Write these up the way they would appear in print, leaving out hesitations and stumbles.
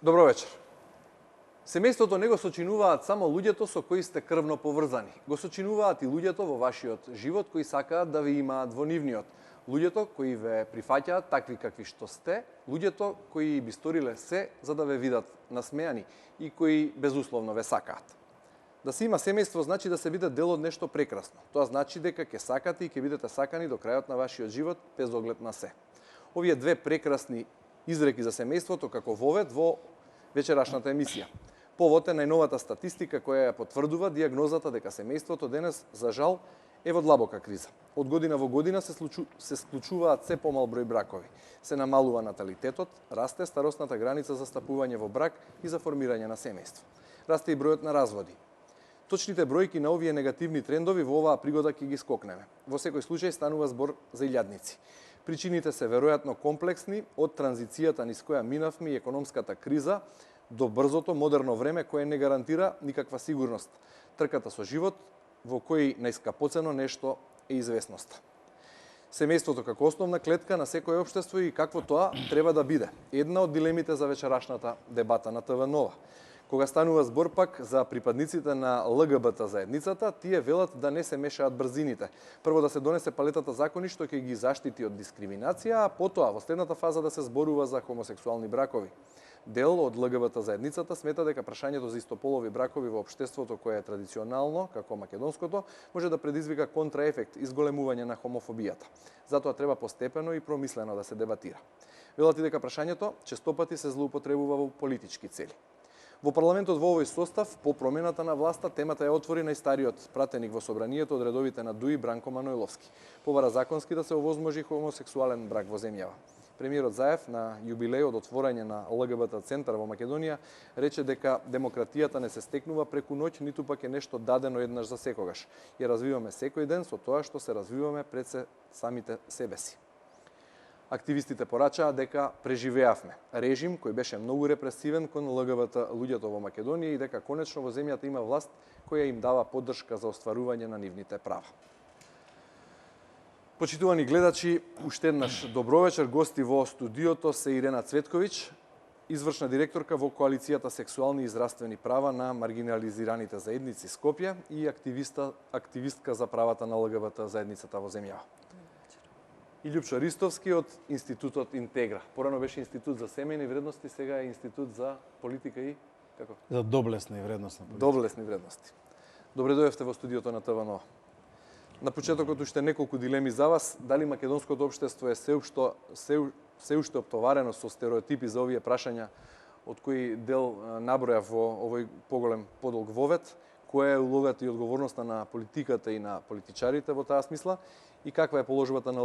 Добро вечер. Семејството не го сочинуваат само луѓето со кои сте крвно поврзани. Го сочинуваат и луѓето во вашиот живот кои сакаат да ви имаат во нивниот. Луѓето кои ве прифаќаат такви какви што сте, луѓето кои би сториле се за да ве видат насмеани и кои безусловно ве сакаат. Да се има семејство значи да се биде дел од нешто прекрасно. Тоа значи дека ќе сакате и ќе бидете сакани до крајот на вашиот живот без оглед на се. Овие две прекрасни изреки за семејството како вовед во вечерашната емисија. Повод е најновата статистика која ја потврдува диагнозата дека семејството денес, за жал, е во длабока криза. Од година во година се склучуваат се помал број бракови. Се намалува наталитетот, расте старосната граница за стапување во брак и за формирање на семејство. Расте и бројот на разводи. Точните бројки на овие негативни трендови во оваа пригода ќе ги скокнеме. Во секој случај станува збор за илјадници. Причините се веројатно комплексни од транзицијата низ која минавме и економската криза до брзото модерно време кое не гарантира никаква сигурност. Трката со живот во кој најскапоцено нешто е известноста. Семејството како основна клетка на секое општество и какво тоа треба да биде. Една од дилемите за вечерашната дебата на ТВ Нова. Кога станува збор пак за припадниците на ЛГБТ заедницата, тие велат да не се мешаат брзините. Прво да се донесе палетата закони што ќе ги заштити од дискриминација, а потоа во следната фаза да се зборува за хомосексуални бракови. Дел од ЛГБТ заедницата смета дека прашањето за истополови бракови во општеството кое е традиционално, како македонското, може да предизвика контраефект, изголемување на хомофобијата. Затоа треба постепено и промислено да се дебатира. Велат и дека прашањето честопати се злоупотребува во политички цели. Во парламентот во овој состав, по промената на власта, темата ја отвори најстариот пратеник во собранието од редовите на ДУИ Бранко Маноиловски. Побара законски да се овозможи хомосексуален брак во земјава. Премиерот Заев на јубилејот отворање на ЛГБТ центар во Македонија рече дека демократијата не се стекнува преку ноќ, ниту пак е нешто дадено еднаш за секогаш. Ја развиваме секој ден со тоа што се развиваме пред самите себе си. Активистите порачаа дека преживеавме режим кој беше многу репресивен кон ЛГБТ луѓето во Македонија и дека конечно во земјата има власт која им дава поддршка за остварување на нивните права. Почитувани гледачи, уште еднаш добро вечер. Гости во студиото се Ирена Цветковиќ, извршна директорка во коалицијата Сексуални и здравствени права на маргинализираните заедници Скопје и активистка за правата на ЛГБТ заедницата во земјава. И Љупчо Ристовски од Институтот Интегра. Порано беше Институт за семејни вредности, сега е Институт за политика и како? За доблесни вредности. Доблесни вредности. Добре дојдовте во студиото на ТВ Нова. На почетокот уште неколку дилеми за вас. Дали македонското општество е се уште оптоварено со стереотипи за овие прашања, од кои дел наброја во овој поголем подолг вовед? Која е улогата и одговорноста на политиката и на политичарите во таа смисла? И каква е положбата на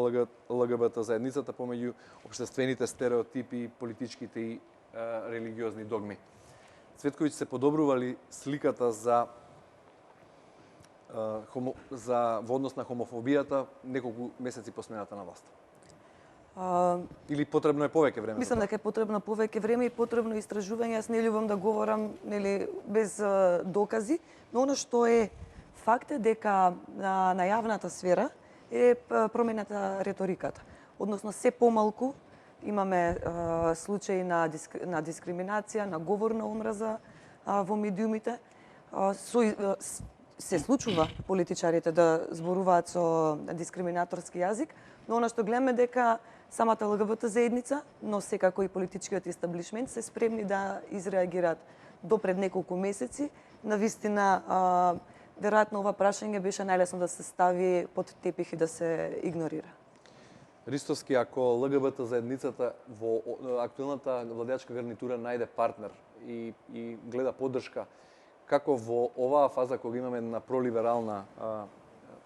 ЛГБТ заедницата помеѓу општествените стереотипи, политичките и религиозни догми? Цветковиќ, се подобрува ли сликата во однос на хомофобијата неколку месеци по смената на власт? Или потребно е повеќе време? Мислам дека е потребно повеќе време и потребно истражување. Јас не љубам да говорам без докази, но она што е факт е дека на јавната сфера е промената риториката. Односно, се помалку имаме случаи на дискриминација, на говор на омраза во медиумите. Се случува политичарите да зборуваат со дискриминаторски јазик, но она што гледаме дека самата ЛГБТ заедница, но секако и политичкиот естаблишмент се спремни да изреагираат до пред неколку месеци. Навистина, веројатно ова прашање беше најлесно да се стави под тепих и да се игнорира. Ристовски, ако ЛГБТ заедницата во актуелната владеачка гарнитура најде партнер и гледа поддршка, како во оваа фаза кога имаме една пролиберална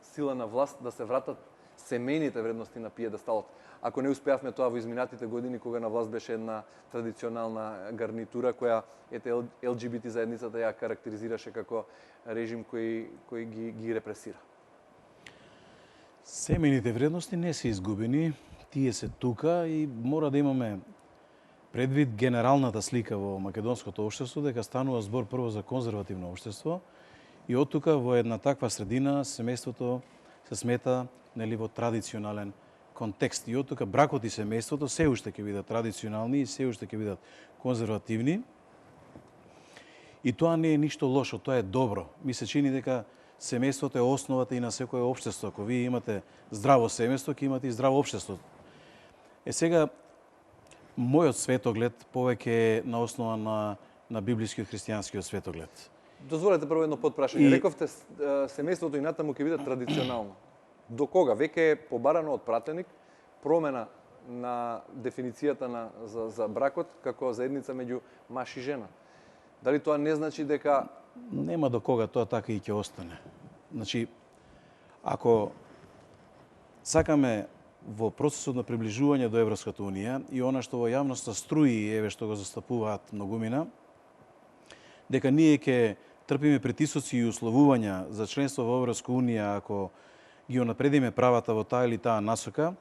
сила на власт да се вратат семејните вредности на пиедесталот? Ако не успеавме тоа во изминатите години кога на власт беше една традиционална гарнитура која ЛГБТ заедницата ја карактеризираше како режим кој ги репресира. Семејните вредности не се изгубени, тие се тука и мора да имаме предвид генералната слика во македонското општество дека станува збор прво за конзервативно општество и од тука во една таква средина семејството се смета во традиционален контекст. И од тука бракот и семејството се уште ќе бидат традиционални и се уште ќе бидат конзервативни. И тоа не е ништо лошо, тоа е добро. Ми се чини дека семејството е основата и на секое општество. Ако вие имате здраво семејство, ќе имате и здраво општество. Сега, мојот светоглед повеќе е на основа на библискиот христијанскиот светоглед. Дозволете прво едно подпрашање. И- Рековте семејството и натаму ќе биде традиционално. До кога? Веќе е побарано од пратеник промена на дефиницијата за бракот како заедница меѓу маж и жена. Дали тоа не значи дека Нема до кога, тоа така и ќе остане. Значи, ако сакаме во процесот на приближување до Европската Унија и она што во јавноста струи, еве што го застапуваат многумина, дека ние ќе трпиме притисоци и условувања за членство во Европска Унија ако ги унапредиме правата во таа или таа насока,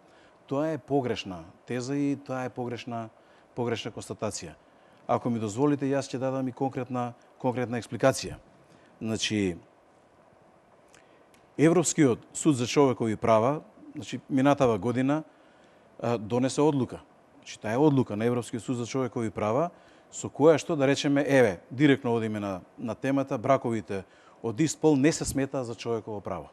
тоа е погрешна теза и тоа е погрешна констатација. Ако ми дозволите, јас ќе дадам и конкретна експликација. Значи, Европскиот суд за човекови права, значи, минатава година донесе одлука. Значи, таа е одлука на Европскиот суд за човекови права, со која што да речеме, еве, директно одиме на темата, браковите од ист пол не се смета за човеково право.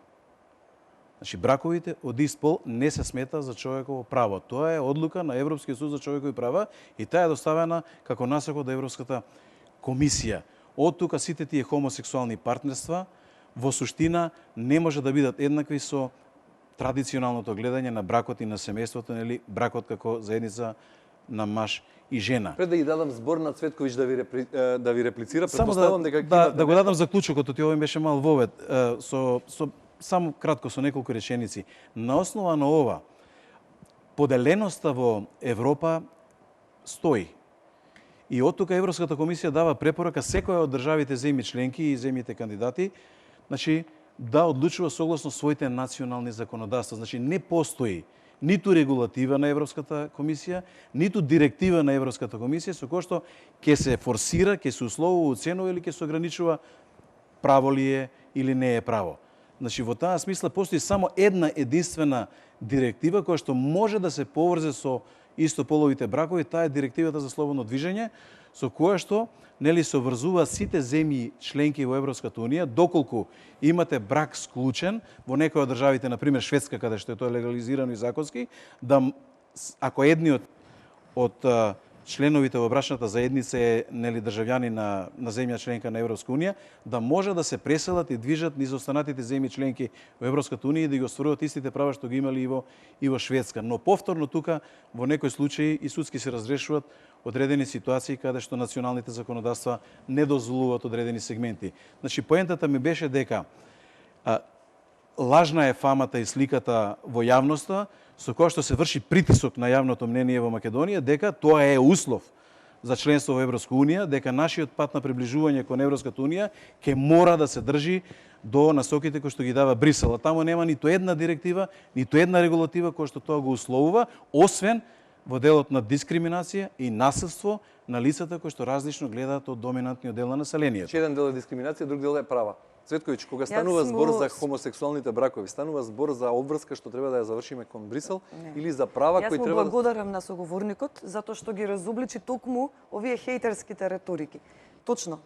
Значи, браковите од ист пол не се смета за човеково право. Тоа е одлука на Европскиот суд за човекови права и таа е доставена како насок од Европската комисија. Од тука сите тие хомосексуални партнерства во суштина не може да бидат еднакви со традиционалното гледање на бракот и на семејството, нели, бракот како заедница на маж и жена. пред да ги дадам збор на Цветковиќ да ви реплицира, Само претпоставам дека да го дадам заклучокот, ти овој беше мал вовед, само кратко со неколку реченици. На основа на ова, поделеноста во Европа стои. И од тука Европската комисија дава препорака секоја од државите земји членки и земјите кандидати, значи, да одлучува согласно своите национални законодавства. Значи, не постои ниту регулатива на Европската комисија, ниту директива на Европската комисија со која што ќе се форсира, ќе се условува, оценува или ќе се ограничува право ли е или не е право. Значи, во таа смисла постои само една единствена директива која што може да се поврзе со истополовите бракови, таа е директивата за слободно движење, со која што нели се обврзува сите земји членки во Европската Унија, доколку имате брак склучен во некои од државите, на пример Шведска, каде што е тоа легализирано и законски, да ако едниот од членовите во брачната заедница е нели државјани на земја членка на Европска Унија, да може да се преселат и движат низ останатите земји членки во Европската Унија и да ги остваруваат истите права што ги имали и во Шведска. Но повторно тука во некои случаи и судски се разрешуваат одредени ситуации каде што националните законодавства не дозволуваат одредени сегменти. Значи, поентата ми беше дека лажна е фамата и сликата во јавноста, со која што се врши притисок на јавното мнение во Македонија, дека тоа е услов за членство во Европска Унија, дека нашиот пат на приближување кон Европската Унија ќе мора да се држи до насоките кои што ги дава Брисел. Таму нема ниту една директива, ниту една регулатива која што тоа го условува, освен во делот на дискриминација и насилство на лицата кои што различно гледаат од доминантниот дел на населението. еден дел е дискриминација, друг дел е права. Цветковиќ, кога станува збор за хомосексуалните бракови, станува збор за обврска што треба да ја завршиме кон Брисел или за права кои треба Јас му благодарам на соговорникот затоа што ги разобличи токму овие хејтерските реторики. Точно,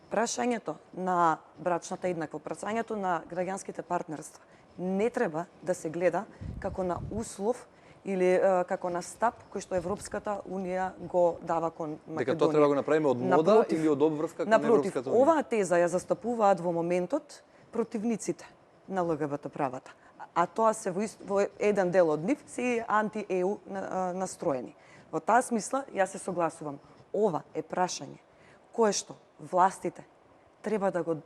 прашањето на брачната еднакво, прашањето на граѓанските партнерства не треба да се гледа како на услов или како на стап кој што Европската Унија го дава кон Македонија. дека тоа треба да го направиме од мода или од обврска кон Европската Унија. Оваа теза ја застапуваат во моментот противниците на ЛГБТ правата. А тоа се во еден дел од нив се и анти-ЕУ настроени. Во таа смисла, јас се согласувам. Ова е прашање кое што властите треба да го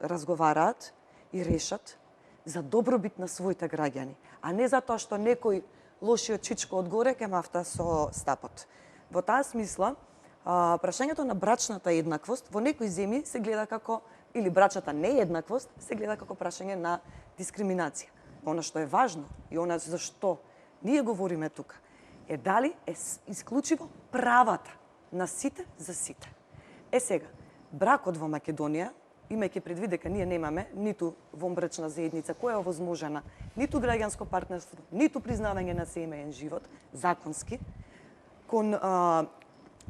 разговараат и решат за добробит на своите граѓани, а не затоа што некој лошиот чичко одгоре ке мафта со стапот. Во таа смисла, прашањето на брачната еднаквост во некои земји се гледа како, или брачната нееднаквост, се гледа како прашање на дискриминација. Она што е важно и она за што ние говориме тука, е дали е исклучиво правата на сите за сите. Сега, бракот во Македонија, имајќи предвид дека ние немаме ниту вонбрачна заедница која е овозможена, ниту граѓанско партнерство, ниту признавање на семеен живот, законски, кон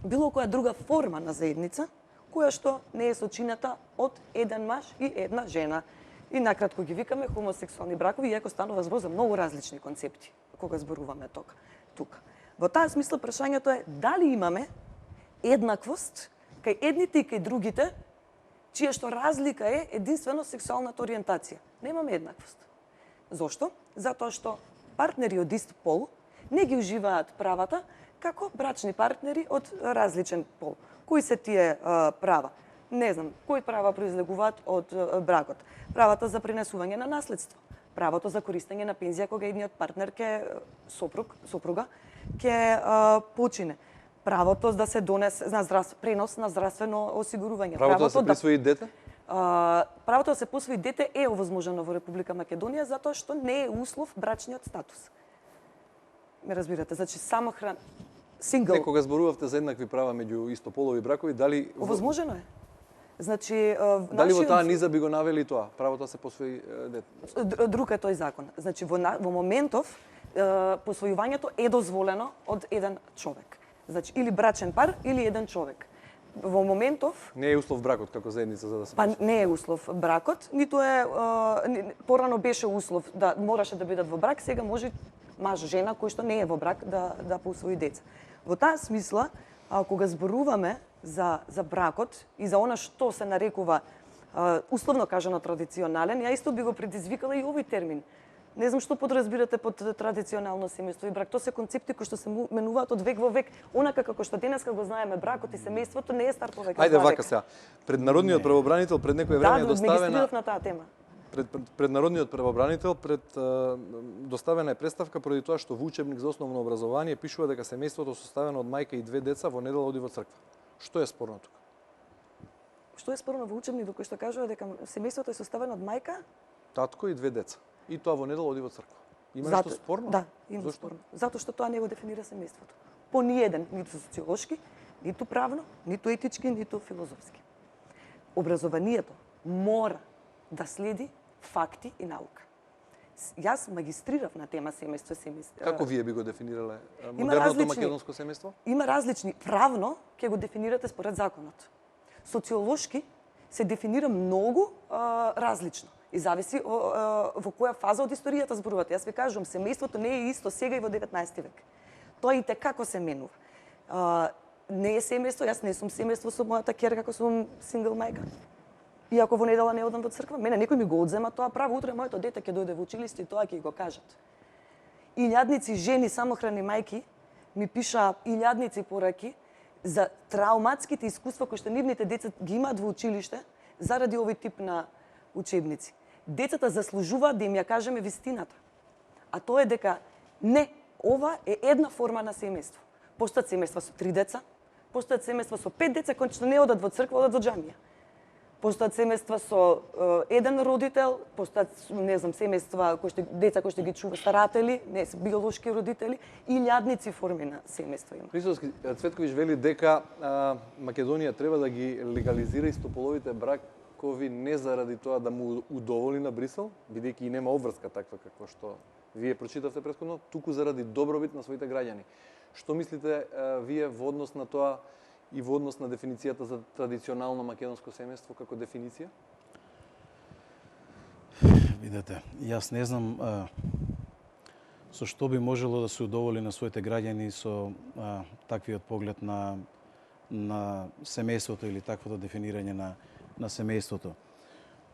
било која друга форма на заедница, која што не е сочината од еден маж и една жена. И накратко ги викаме хомосексуални бракови, иако станува збор за многу различни концепти кога зборуваме тука. Во таа смисла прашањето е дали имаме еднаквост кај едните и кај другите, чија што разлика е единствено сексуалната ориентација. Немаме еднаквост. Зошто? Затоа што партнери од ист пол не ги уживаат правата како брачни партнери од различен пол. Кои се тие права? Не знам, кои права произлегуваат од бракот? Правата за пренесување на наследство, правото за користење на пензија кога едниот партнер сопруга ќе почине, правото да се донесе пренос на здравствено осигурување, Правото да се присвои дете? Правото да се посвои дете е овозможено во Република Македонија затоа што не е услов брачниот статус. Ме разбирате, значи самохран сингл. Кога зборувавте за еднакви права меѓу истополови бракови, дали Овозможено е. Значи, дали во таа низа би го навели тоа, правото да се посвои дете? Друг е тој закон. Значи, во моментов посвојувањето е дозволено од еден човек. Значи, или брачен пар, или еден човек. Во моментов... Не е услов бракот како заедница за да се посвои? Па не е услов бракот, ниту е... порано беше услов да мораше да бидат во брак, сега може маж, жена, кој што не е во брак, да посвои деца. Во таа смисла, кога зборуваме за бракот и за она што се нарекува условно кажано традиционален, ја исто би го предизвикала и овој термин. Не знам што подразбирате под традиционално семејство и брак. Тоа се концепти кои што се менуваат од век во век. Онака како што денеска го знаеме бракот и семејството не е стар повеќе. Ајде вака сега. Пред народниот правобранител пред некој време доставена на таа тема. Пред народниот правобранител доставена е представка поради тоа што во учебник за основно образование пишува дека семејството составено од мајка и две деца во недела оди во црква. Што е спорно тука? Што е спорно во учебникот кој што кажува дека семејството е составено од мајка, татко и две деца. И тоа во недела оди во црква. Има нешто спорно? Да, има спорно. Затоа што тоа не го дефинира семејството. По ниеден, ниту социолошки, ниту правно, ниту етички, ниту филозофски. Образованието мора да следи факти и наука. Јас магистрирав на тема семејство. Како вие би го дефинирале модерното македонско семејство? Има различни. Правно ќе го дефинирате според законот. Социолошки се дефинира многу различно и зависи во која фаза од историјата зборувате. Јас ви кажувам, семејството не е исто сега и во 19 век. Тоа и како се менува. Не е семејство, јас не сум семејство со мојата ќерка како сум сингл мајка. Иако во недела не одам во црква, мене некој ми го одзема тоа право, утре моето дете ќе дојде во училиште и тоа ќе го кажат. Илјадници жени самохрани мајки ми пишаа илјадници пораки за трауматските искуства кои што нивните деца ги имаат во училиште заради овој тип на учебници. Децата заслужуваат да им ја кажеме вистината. А тоа е дека не, ова е една форма на семејство. Постојат семејства со 3 деца, постојат семејства со 5 деца кои што не одат во црква, одат во џамија. Постојат семејства со еден родител, постојат, не знам, семејства деца кои што ги чува старатели, не се биолошки родители, илјадници форми на семејство има. Христовски Цветковиќ вели дека Македонија треба да ги легализира истополовите бракови не заради тоа да му удоволи на Брисел, бидејќи и нема обврска таква какво што вие прочитавте претходно, туку заради добробит на своите граѓани. Што мислите вие во однос на тоа и во однос на дефиницијата за традиционално македонско семејство како дефиниција? Видете, јас не знам со што би можело да се удоволи на своите граѓани со таквиот поглед на семејството или таквото дефинирање на семејството.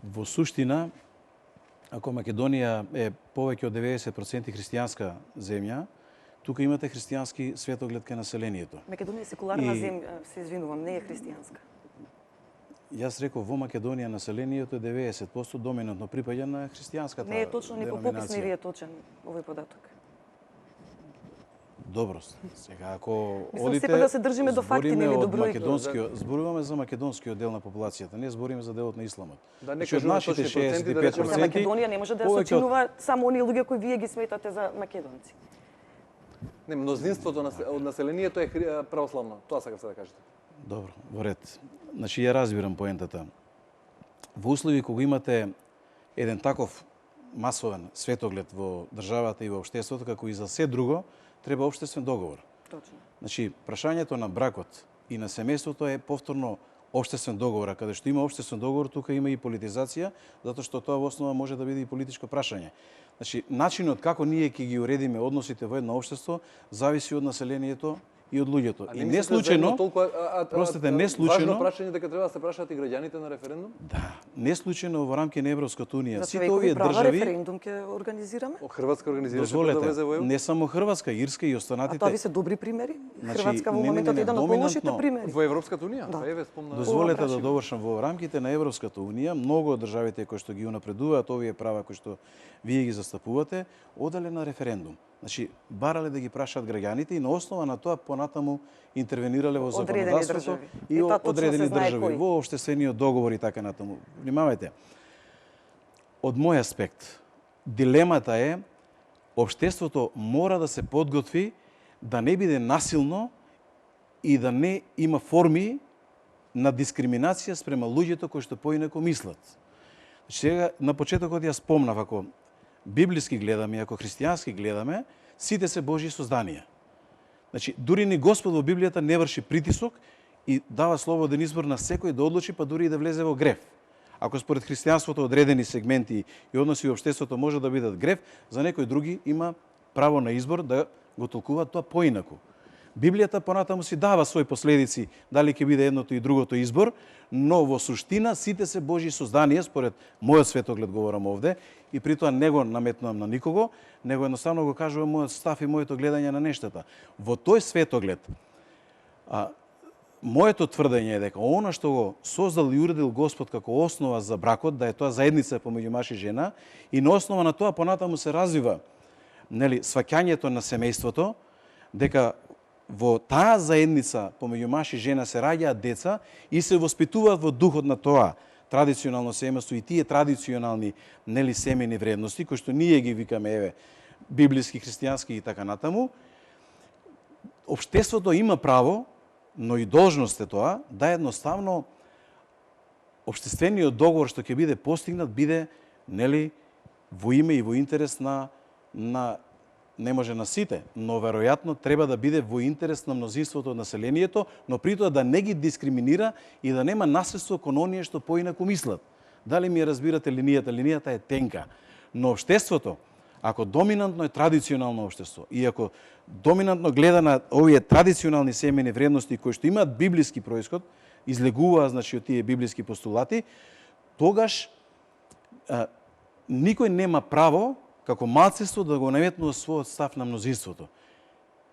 Во суштина, ако Македонија е повеќе од 90% христијанска земја, тука имате христијански светоглед кај населението. Македонија е секуларна земја, се извинувам, не е христијанска. Јас реков, во Македонија населението е 90% доминантно припаѓа на христијанската деноминација. Не е точно, ни по попис не ви е точен овој податок. Добро, сега ако одите, сепак да се држиме до факти, нели до бројки. Зборуваме за македонскиот дел на популацијата, не збориме за делот на исламот. Да, не кажуваме точни проценти, да речеме. Македонија не може да ја сочинува само оние луѓе кои вие ги сметате за македонци. Не, мнозинството од населението е православно. Тоа сакав да кажете. Добро, во ред. Значи, ја разбирам поентата. Во услови кога имате еден таков масовен светоглед во државата и во општеството, како и за се друго, треба општествен договор. Точно. Значи, прашањето на бракот и на семејството е повторно општествен договор, а каде што има општествен договор, тука има и политизација, затоа што тоа во основа може да биде и политичко прашање. Значи, начинот како ние ќе ги уредиме односите во едно општество зависи од населението и од луѓето. И не случајно, простите, не случајно, важно прашање дека треба да се прашаат и граѓаните на референдум? да, не случајно во рамки на Европската унија, За сите овие човекови права држави, референдум ќе организираме? Хрватска организираше да влезе во дозволете, ЕУ? не само Хрватска, Ирска и А останатите. тоа ви се добри примери? Значи, Хрватска во не, моментот е еден од полошите доминантно примери. Во Европската унија? Да. Еве спомна. Дозволете Ова да прашање. довршам во рамките на Европската унија, многу од државите кои што ги унапредуваат овие права кои што вие ги застапувате, одале на референдум. Значи, барале да ги прашаат граѓаните и на основа на тоа понатаму интервенирале во Одредени законодавството држави. и И тоа точно одредени се знае држави кои. во општествениот договор и така натаму. Внимавајте. Од мој аспект, дилемата е општеството мора да се подготви да не биде насилно и да не има форми на дискриминација спрема луѓето кои што поинаку мислат. Сега, на почетокот ја спомнав, ако библиски гледаме, ако христијански гледаме, сите се Божји созданија. Значи, дури ни Господ во Библијата не врши притисок и дава слободен избор на секој да одлучи, па дури и да влезе во грев. Ако според христијанството одредени сегменти и односи во општеството може да бидат грев, за некои други има право на избор да го толкуваат тоа поинаку. Библијата понатаму си дава своји последици, дали ќе биде едното и другото избор, но во суштина сите се Божји созданија, според мојот светоглед говорам овде, и при тоа не го наметнувам на никого, него едноставно го кажувам мојот став и моето гледање на нештата. Во тој светоглед, моето тврдење е дека она што го создал и уредил Господ како основа за бракот, да е тоа заедница помеѓу маж и жена, и на основа на тоа понатаму се развива сваќањето на семејството, дека во таа заедница помеѓу маж и жена се раѓаат деца и се воспитуваат во духот на тоа традиционално семејство и тие традиционални семени вредности кои што ние ги викаме еве библиски, христијански и така натаму. Општеството има право, но и должност е тоа да едноставно општествениот договор што ќе биде постигнат биде во име и во интерес на не може на сите, но веројатно треба да биде во интерес на мнозинството од населението, но при тоа да не ги дискриминира и да нема наследство кон оние што поинаку мислат. Дали ми ја разбирате линијата? Линијата е тенка. Но општеството, ако доминантно е традиционално општество и ако доминантно гледа на овие традиционални семени вредности кои што имаат библиски происход, излегуваат значи од тие библиски постулати, тогаш никој нема право како малцинство да го наметнува својот став на мнозинството.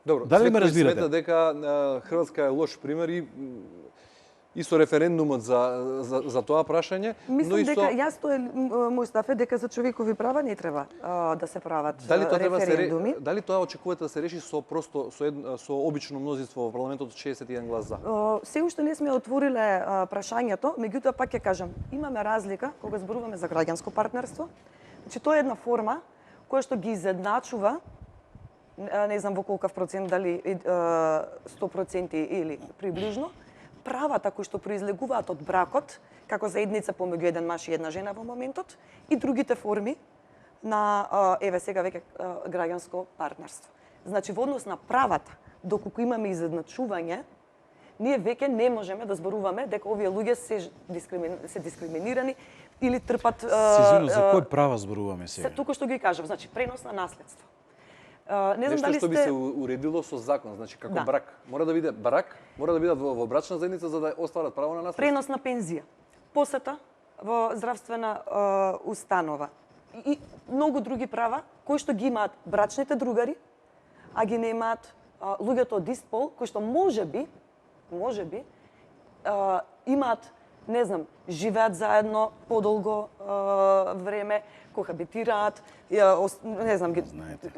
Добро, дали ме разбирате? Смета дека Хрватска е лош пример и со референдумот за тоа прашање, Мислам но и дека со... јас тоа е мој став е дека за човекови права не треба да се прават Дали тоа треба референдуми. дали тоа очекувате да се реши со со обично мнозинство во парламентот од 61 глас за? Се уште не сме отвориле прашањето, меѓутоа пак ќе кажам, имаме разлика кога зборуваме за граѓанско партнерство. Значи тоа е една форма која што ги изедначува, не знам во колкав процент, дали 100% или приближно, правата кои што произлегуваат од бракот, како заедница помеѓу еден маж и една жена во моментот, и другите форми на, еве сега веќе граѓанско партнерство. Значи во однос на правата, доколку имаме изедначување, ние веќе не можеме да зборуваме дека овие луѓе се дискриминирани или трпат... Се извинувам, за кој права зборуваме сега? Се тука што ги кажав, значи пренос на наследство. Не знам Нешто дали што би сте... се уредило со закон, значи како Да. брак. Мора да биде брак, мора да бидат во брачна заедница за да остварат право на наследство. Пренос на пензија, посета во здравствена установа и многу други права кои што ги имаат брачните другари, а ги немаат луѓето од ист пол, кои што можеби имаат, не знам, живеат заедно подолго време, кохабитираат, не знам,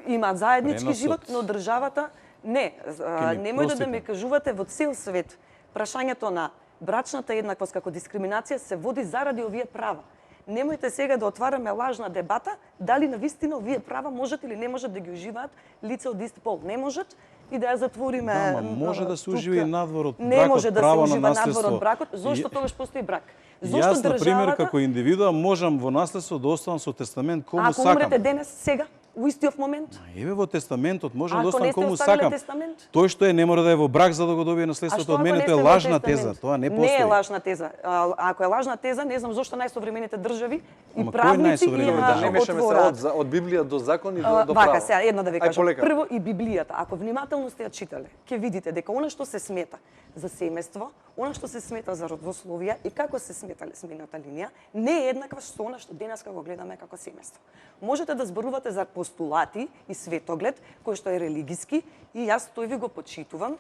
имаат заеднички Преносот. живот, но државата не. Немојте да ми простите. кажувате во цел свет прашањето на брачната еднаквост како дискриминација се води заради овие права. Немојте сега да отвараме лажна дебата дали навистина овие права можат или не можат да ги уживаат лица од ист пол. Не можат и да ја затвориме. Да, може да се ужива и надвор од Не бракот, може да се право на ужива надвор наследство. од бракот. Зошто тогаш постои брак? Зошто Јас, на пример, државата... како индивидуа, можам во наследство да оставам со тестамент кому Ако сакам. умрете денес, сега, у истиот момент? Еве во тестаментот можам Ако да оставам не сте кому оставиле сакам. тестамент? Тој што е не мора да е во брак за да го добие наследството од мене, тоа е лажна теза, тоа не постои. Не е лажна теза. Ако е лажна теза, не знам зошто најсовремените држави и Ама кој правници најсовремените ја држави? Не мешаме се отвораат. од Библија до закон и до право. Вака, сега едно да ви Ај, кажам. полека. Прво и Библијата, ако внимателно сте ја читале, ќе видите дека она што се смета за семејство, она што се смета за родословија и како се сметале смената линија, не е еднаква со она што денеска го гледаме како семејство. Можете да зборувате за постулати и светоглед, кој што е религиски, и јас тој ви го почитувам,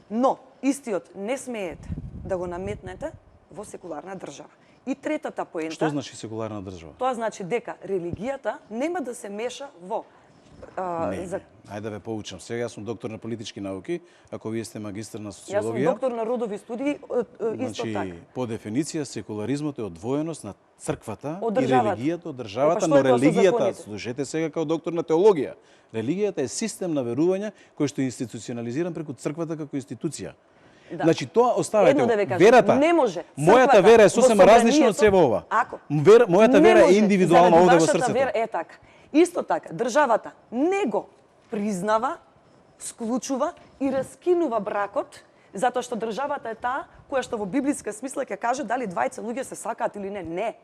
но истиот не смеете да го наметнете во секуларна држава. И третата поента... Што значи секуларна држава? Тоа значи дека религијата нема да се меша во Не, ајде да ве поучам. Сега јас сум доктор на политички науки, ако вие сте магистар на Јас сум социологија. доктор на родови студии, исто Значи, така. по дефиниција, секуларизмот е одвоеност на црквата Од и државата. религијата од државата, Па што но е тоа со религијата, законите? слушате сега као доктор на теологија, религијата е систем на верување кој што е институционализиран преку црквата како институција. Да. Значи тоа оставете. Едно да ви кажам, Верата. не може Мојата црквата вера е во сосема собранието- различна од сева ова. Ако? Мојата Не вера е може, индивидуална заради овде во вашата срцето. Вера е така. Исто така, државата не го признава, склучува и раскинува бракот, затоа што државата е таа која што во библиска смисла ќе каже дали двајца луѓе се сакаат или не. Не.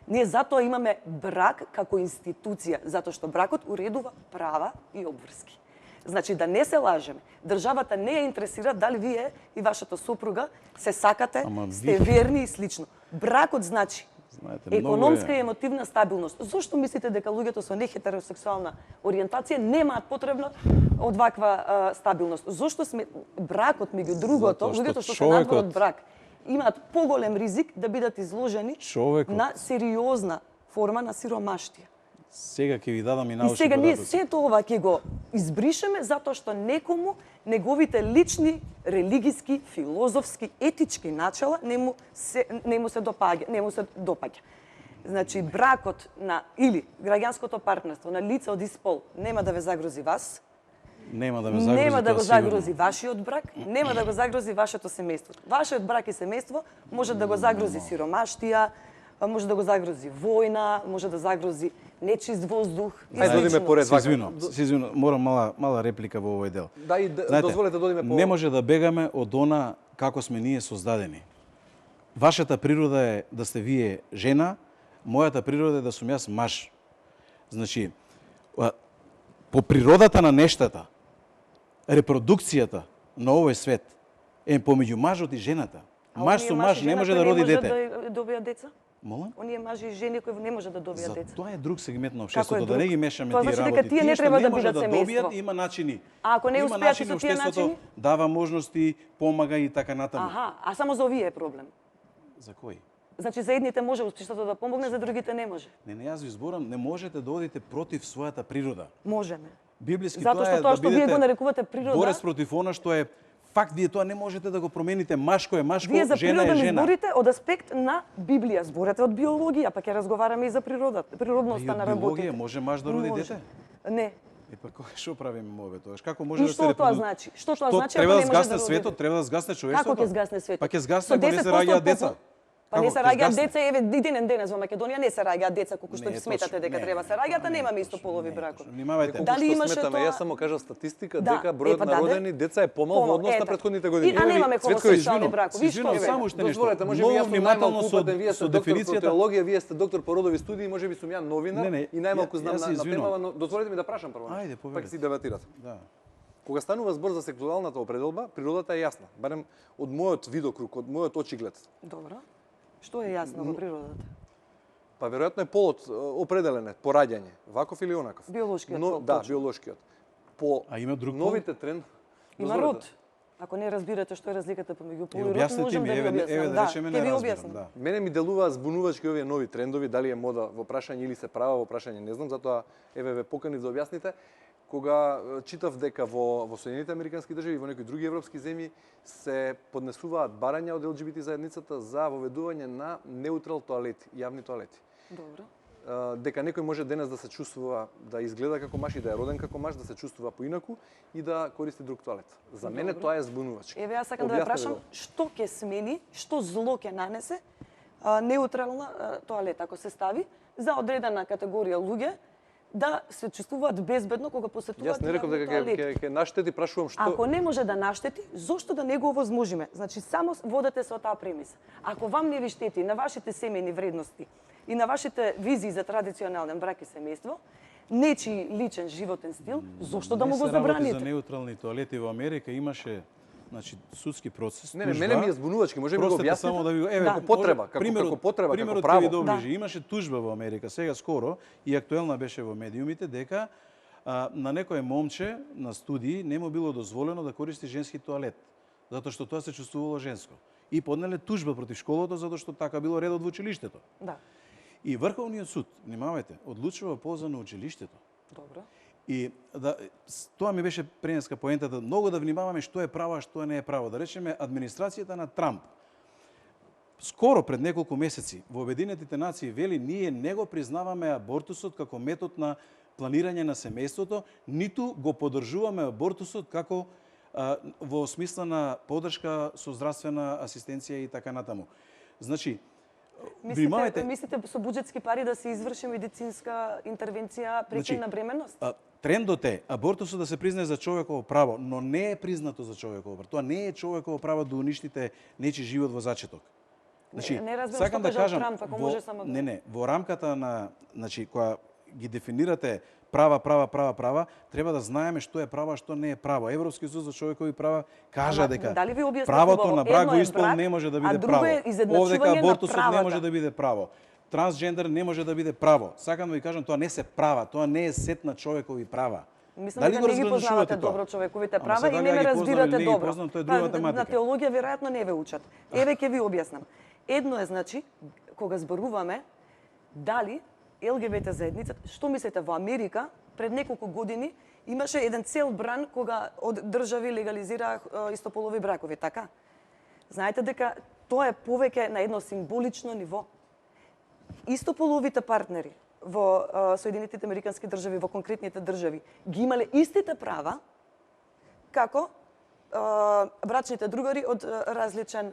Ние затоа имаме брак како институција, затоа што бракот уредува права и обврски. Значи да не се лажеме. Државата не ја интересира дали вие и вашата сопруга се сакате, Ама сте ви- верни и слично. Бракот значи Знаете, многу економска е- и емотивна стабилност. Зошто мислите дека луѓето со нехетеросексуална ориентација немаат потребна од ваква стабилност? Зошто сме бракот меѓу другото, Затоа што луѓето што се човекот- надвор од брак имаат поголем ризик да бидат изложени Човекот- на сериозна форма на сиромаштија. Сега ќе ви дадам и И научни сега ние податоци. сето ова ќе го избришеме затоа што некому неговите лични, религиски, филозофски, етички начала не му се допаѓа. Значи бракот на или граѓанското партнерство на лице од ист пол нема да ве загрози вас, Нема да ме загрози нема да тоа го сигурно. загрози вашиот брак, нема да го загрози вашето семејство. Вашиот брак и семејство може да го загрози сиромаштија, може да го загрози војна, може да загрози нечист воздух. и Ајде да одиме слично. поред. Се извинувам, морам мала реплика во овој дел. Да, и дозволете да одиме по... Не може да бегаме од она како сме ние создадени. Вашата природа е да сте вие жена, мојата природа е да сум јас маж. Значи, по природата на нештата, репродукцијата на овој свет е помеѓу мажот и жената. А Маж оние со маж маж и не жена може кои да роди дете. да добијат деца? Молам? Оние мажи и жени кои не може да добијат За деца. тоа е друг сегмент на Како е општеството, да друг? не ги мешаме Тоа тие значи дека работи. тие не што треба да може бидат семејство. добијат, има начини. А ако не Има успеат и начини, со тие општеството начини? дава можности, помага и така натаму. Аха, а само за овие е проблем. За кој? Значи за едните може општеството да помогне, за другите не може. Не, јас ви зборам, не можете да одите против својата природа. Можеме. Библиски Затоа тоа е што тоа да што вие бидете го нарекувате природа, борец против она што е факт, вие тоа не можете да го промените. Машко е машко, вие за жена природа е ми жена. зборите од аспект на Библија, зборете од биологија, па ќе разговараме и за природата, И природноста од на работите. биологија може маж да роди Може. дете? Не. Па што правиме мове тоа? Како може И да се што тоа репроду- значи? Што тоа Што значи треба ако да не може згасне да роди светот, дете? треба да згасне човештвото. Како ќе згасне светот? Па ќе Со згасне кога не се 10% раѓаат деца. Па не Како се ќе раѓаат згасне? деца, еве денес во Македонија не се раѓаат деца колку што Не ви е сметате точно. дека Не, треба не, се раѓаат, а не е немаме точно, истополови не е бракови. точно. Внимавајте. Колку Дали што имаше сметаме, тоа- јас само кажав статистика Да, дека бројот па на да, родени деца е помал во однос на претходните години. А немаме Цветко, хомосексуални извинувам, бракови. И што извинувам, е? само уште нешто. Дозволете, може би Многу јас сум внимателно најмалку упатен, вие сте со доктор по дефиницијата. теологија, вие сте доктор по родови студии, може би сум ја новинар Не, не, и најмалку ја- знам јас се на извинувам. темава, но дозволете ми да прашам прво. Ајде, па повелете. ќе си дебатирате. Да. Кога станува збор за сексуалната определба, природата е јасна, барем од мојот видокруг, од мојот очиглед. Добро. Што е јасно во природата? Па веројатно е полот определен е по раѓање, ваков или онаков. Биолошкиот Но, пол, да, точно. биолошкиот. По А има друг пол? новите тренд. Има дозволете. род. Ако не разбирате што е разликата помеѓу пол И и род, објаснете можам ми, да ви еве, објаснам. еве да речеме ќе не ви разбирам, објаснам. да. Мене ми делуваат збунувачки овие нови трендови, дали е мода во прашање или се права во прашање, не знам, затоа еве ве поканив да објасните. Кога читав дека во Соединените американски држави и во некои други европски земји се поднесуваат барања од ЛГБТ заедницата за воведување на неутрал тоалети, јавни тоалети. Добро. Дека некој може денес да се чувствува, да изгледа како маж и да е роден како маж, да се чувствува поинаку и да користи друг тоалет. За мене Добро. тоа е збунувачки. Еве јас сакам да ве Објаснете прашам го. што ќе смени, што зло ќе нанесе неутрална тоалета ако се стави за одредена категорија луѓе да се чувствуваат безбедно кога посетуваат Јас не реков дека тоалети. ќе наштети, прашувам што... Ако не може да наштети, зошто да не го овозможиме? Значи, само водете со таа премиса. Ако вам не ви штети на вашите семејни вредности и на вашите визии за традиционален брак и семејство, нечи личен животен стил, зошто да му го Не се работи забраните? за неутрални тоалети во Америка, имаше судски процес. Не, мене ми е збунувачки, може би го Простете објасните? само да ви Да. Како потреба, како примерот, потреба, како примерот ќе право. ви доближи. Имаше тужба во Америка сега скоро и актуелна беше во медиумите дека на некое момче на студии не му било дозволено да користи женски тоалет, затоа што тоа се чувствувало женско. И поднеле тужба против школото затоа што така било редот во училиштето. Да, И Врховниот суд, внимавајте, одлучува во полза на училиштето. добро. И тоа ми беше пренеска поентата, многу да внимаваме што е право, а што не е право. Да речеме, администрацијата на Трамп скоро пред неколку месеци во Обединетите нации вели ние не го признаваме абортусот како метод на планирање на семејството, ниту го поддржуваме абортусот како во смисла на поддршка со здравствена асистенција и така натаму. Значи, Мислите со буџетски пари да се изврши медицинска интервенција прекина бременност? Трендот е абортусот да се признае за човеково право, но не е признато за човеково право. Тоа не е човеково право да уништите нечи живот во зачеток. Значи, не разбирам сакам што да кажал кажам, Трамп, ако може само да... Не, во рамката на, значи, кога ги дефинирате права, треба да знаеме што е право, а што не е право. Европскиот суд за човекови права кажа дека дали ви објаснив правото убаво? на брак Едно во е испол брак, не може да а биде друго право. е изедначување Овдека на абортусот не правата. може да биде право. Трансджендер не може да биде право. Сакам да ви кажам, тоа не се права, тоа не е сет на човекови права. Мислам Дали дека го не ги разграничувате познавате тоа? добро човековите Ама права сега и дали не ја ме ги познам разбирате или не ги добро. познам, тоа е друга На тематика. теологија веројатно не ве учат. Еве ќе ви објаснам. Едно е, значи, кога зборуваме дали ЛГБТ заедницата, што мислите во Америка пред неколку години имаше еден цел бран кога од држави легализираа истополови бракови, така? Знаете дека тоа е повеќе на едно символично ниво. Истополовите партнери во Соединетите американски држави, во конкретните држави, ги имале истите права како брачните другари од различен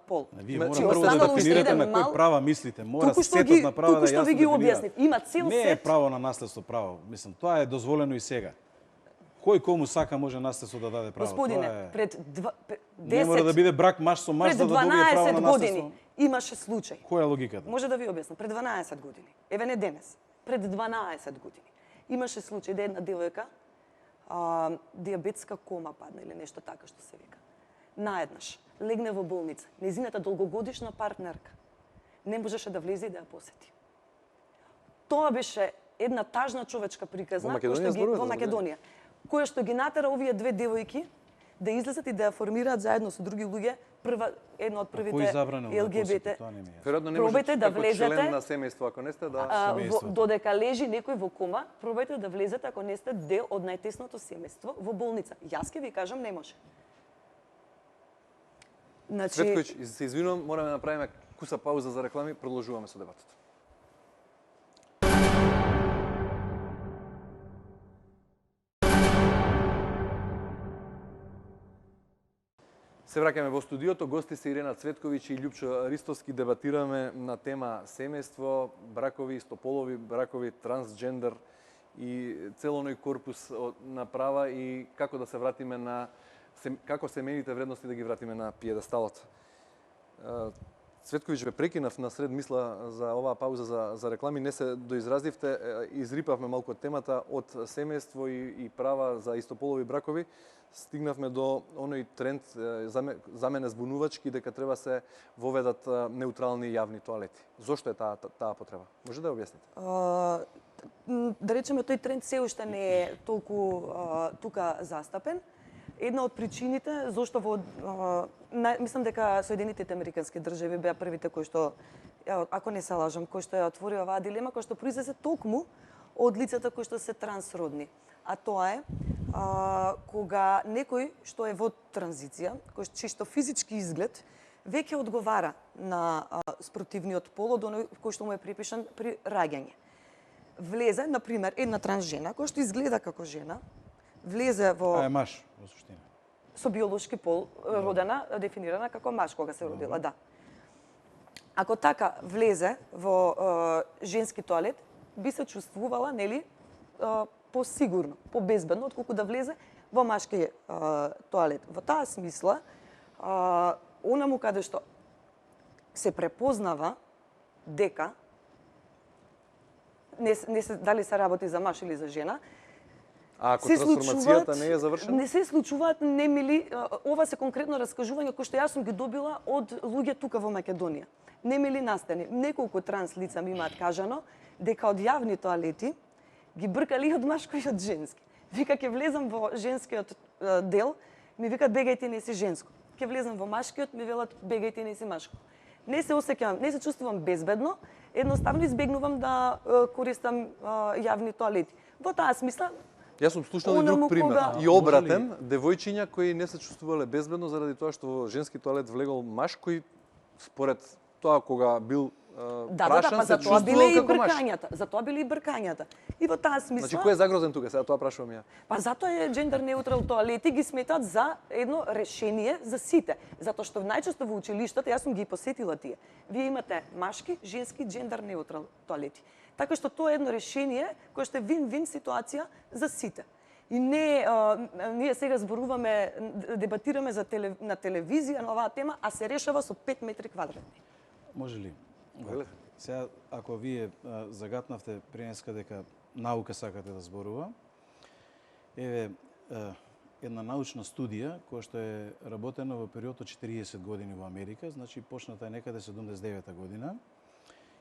пол. Вие Значи, мора прво да останало уште дефинирате еден на кој мал- права мислите. Мора Туку што сетот ги- на права да туку е што јасно ви ги дефиниран. објаснив. Има цел Не е сет. право на наследство право. Мислам, тоа е дозволено и сега. Кој кому сака може наследство да даде право. Господине, Тоа е... пред Не мора да 10, биде брак маж со маж пред за да добие право на 12 наследство. години имаше случај. Која е логиката? Може да ви објаснам, пред 12 години. Еве не денес. Пред 12 години имаше случај да една девојка диабетска кома падна или нешто така што се вика. Наеднаш легне во болница. Незината долгогодишна партнерка не можеше да влезе и да ја посети. Тоа беше една тажна човечка приказна Во која Македонија што ги, зборувате во за Македонија, која што ги натера овие две девојки да излезат и да ја формираат заедно со други луѓе една од првите Кој забранил да посети? ЛГБТ. Тоа не ми е. Веројатно не Пробајте може да како влезете. член на семејство, ако не сте, да... семејството. Додека лежи некој во кома, пробајте да влезете ако не сте дел од најтесното семејство во болница. Јас ќе ви кажам не може. Значи, Цветковиќ, се извинувам, мораме да направиме куса пауза за реклами, продолжуваме со дебатата. Се враќаме во студиото, гости се Ирена Цветковиќ и Љупчо Ристовски, дебатираме на тема семејство, бракови, истополови бракови, трансджендер и цел оној корпус на права и како да се вратиме на како семејните вредности да ги вратиме на пиедесталот. Цветковиќ, ве прекинав на сред мисла за оваа пауза за реклами, не се доизразивте, изрипавме малку од темата од семејство и права за истополови бракови, стигнавме до оној тренд за мене збунувачки дека треба се воведат неутрални јавни тоалети. Зошто е таа потреба? Може да ја објасните? Да речеме, тој тренд се уште не е толку тука застапен. Една од причините зошто мислам дека Соединетите американски држави беа првите кои што, ако не се лажам, кои што ја отвори оваа дилема, кој што произлезе токму од лицата кои што се трансродни. А тоа е кога некој што е во транзиција, чиј што физички изглед веќе одговара на спротивниот пол од оној кој што му е припишан при раѓање. Влезе, на пример, една трансжена која што изгледа како жена, влезе во А е маж, во суштина. со биолошки пол родена, дефинирана како маж кога се родила, да. Ако така влезе во женски тоалет, би се чувствувала, нели, посигурно, побезбедно, отколку да влезе во машки тоалет. Во таа смисла, онаму каде што се препознава дека не се дали се работи за маж или за жена, А ако се трансформацијата не е завршена? Не се случуваат немили, ова се конкретно раскажувања кои што јас сум ги добила од луѓе тука во Македонија. Немили настани. Неколку транс лица ми имаат кажано дека од јавни тоалети ги бркали од машко и од женски. Вика, ќе влезам во женскиот дел, ми викат бегајте, не си женско. Ќе влезам во машкиот, ми велат бегајте, не си машко. Не се осеќавам, не се чувствувам безбедно, едноставно избегнувам да користам јавни тоалети. Во таа смисла, Јас сум слушнал и онаму друг пример. кога- И обратен, девојчиња кои не се чувствувале безбедно заради тоа што во женски тоалет влегол маж кој според тоа кога бил прашан па се за тоа биле чувствувал и како маж. бркањата. За тоа биле и бркањата. И во таа смисла, Значи кој е загрозен тука? Сега тоа прашувам ја. па затоа е джендер неутрал тоалети ги сметат за едно решение за сите. Затоа што најчесто во училиштата, јас сум ги посетила тие. Вие имате машки, женски, джендер неутрал тоалети. Така што тоа е едно решение кое што е вин-вин ситуација за сите. И не, ние сега зборуваме, дебатираме на телевизија на оваа тема, а се решава со 5 метри квадратни. Може ли? Може ли? Сега, ако вие загатнавте пренеска дека наука сакате да зборува, еве една научна студија која што е работена во период од 40 години во Америка, значи почната е некаде 79 година,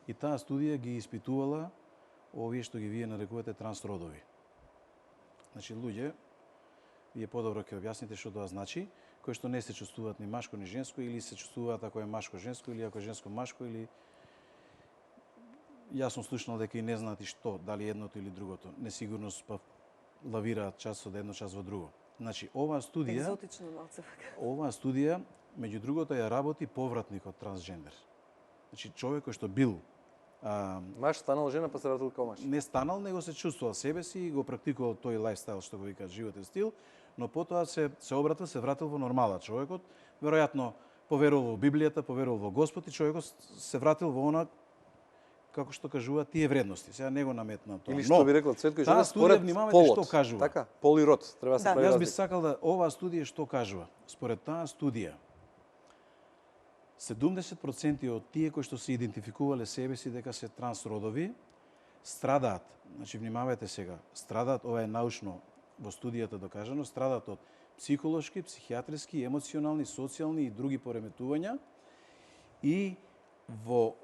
и таа студија ги испитувала овие што ги вие нарекувате трансродови. Значи луѓе, вие подобро ќе објасните што тоа значи, кои што не се чувствуваат ни машко ни женско, или се чувствуваат ако е машко женско, или ако е женско машко, или јас сум слушнал дека и не знаат и што, дали едното или другото. Несигурност па лавираат час од едно час во друго. Значи, оваа студија, меѓу другото, ја работи повратникот трансджендер. Значи, човек кој што бил Маж станал жена па се вратил како маж. не станал, него се чувствувал себе си и го практикувал тој лајфстайл што го викаат животен стил, но потоа се обратил, се вратил во нормала човекот, веројатно поверувал во Библијата, поверувал во Господ и човекот се вратил во она како што кажуваат тие вредности. Сега не го наметна тоа. Или што би рекла Цветко и таа Жена според студија, внимавајте полот. што кажува. Така, пол и род, треба да се Да. прави Јас би разлика. сакал да оваа студија што кажува. Според таа студија 70% од тие кои што се идентификувале себе си дека се трансродови страдаат. Значи внимавајте сега, страдаат, ова е научно во студијата докажано, страдаат од психолошки, психијатриски, емоционални, социјални и други пореметувања и во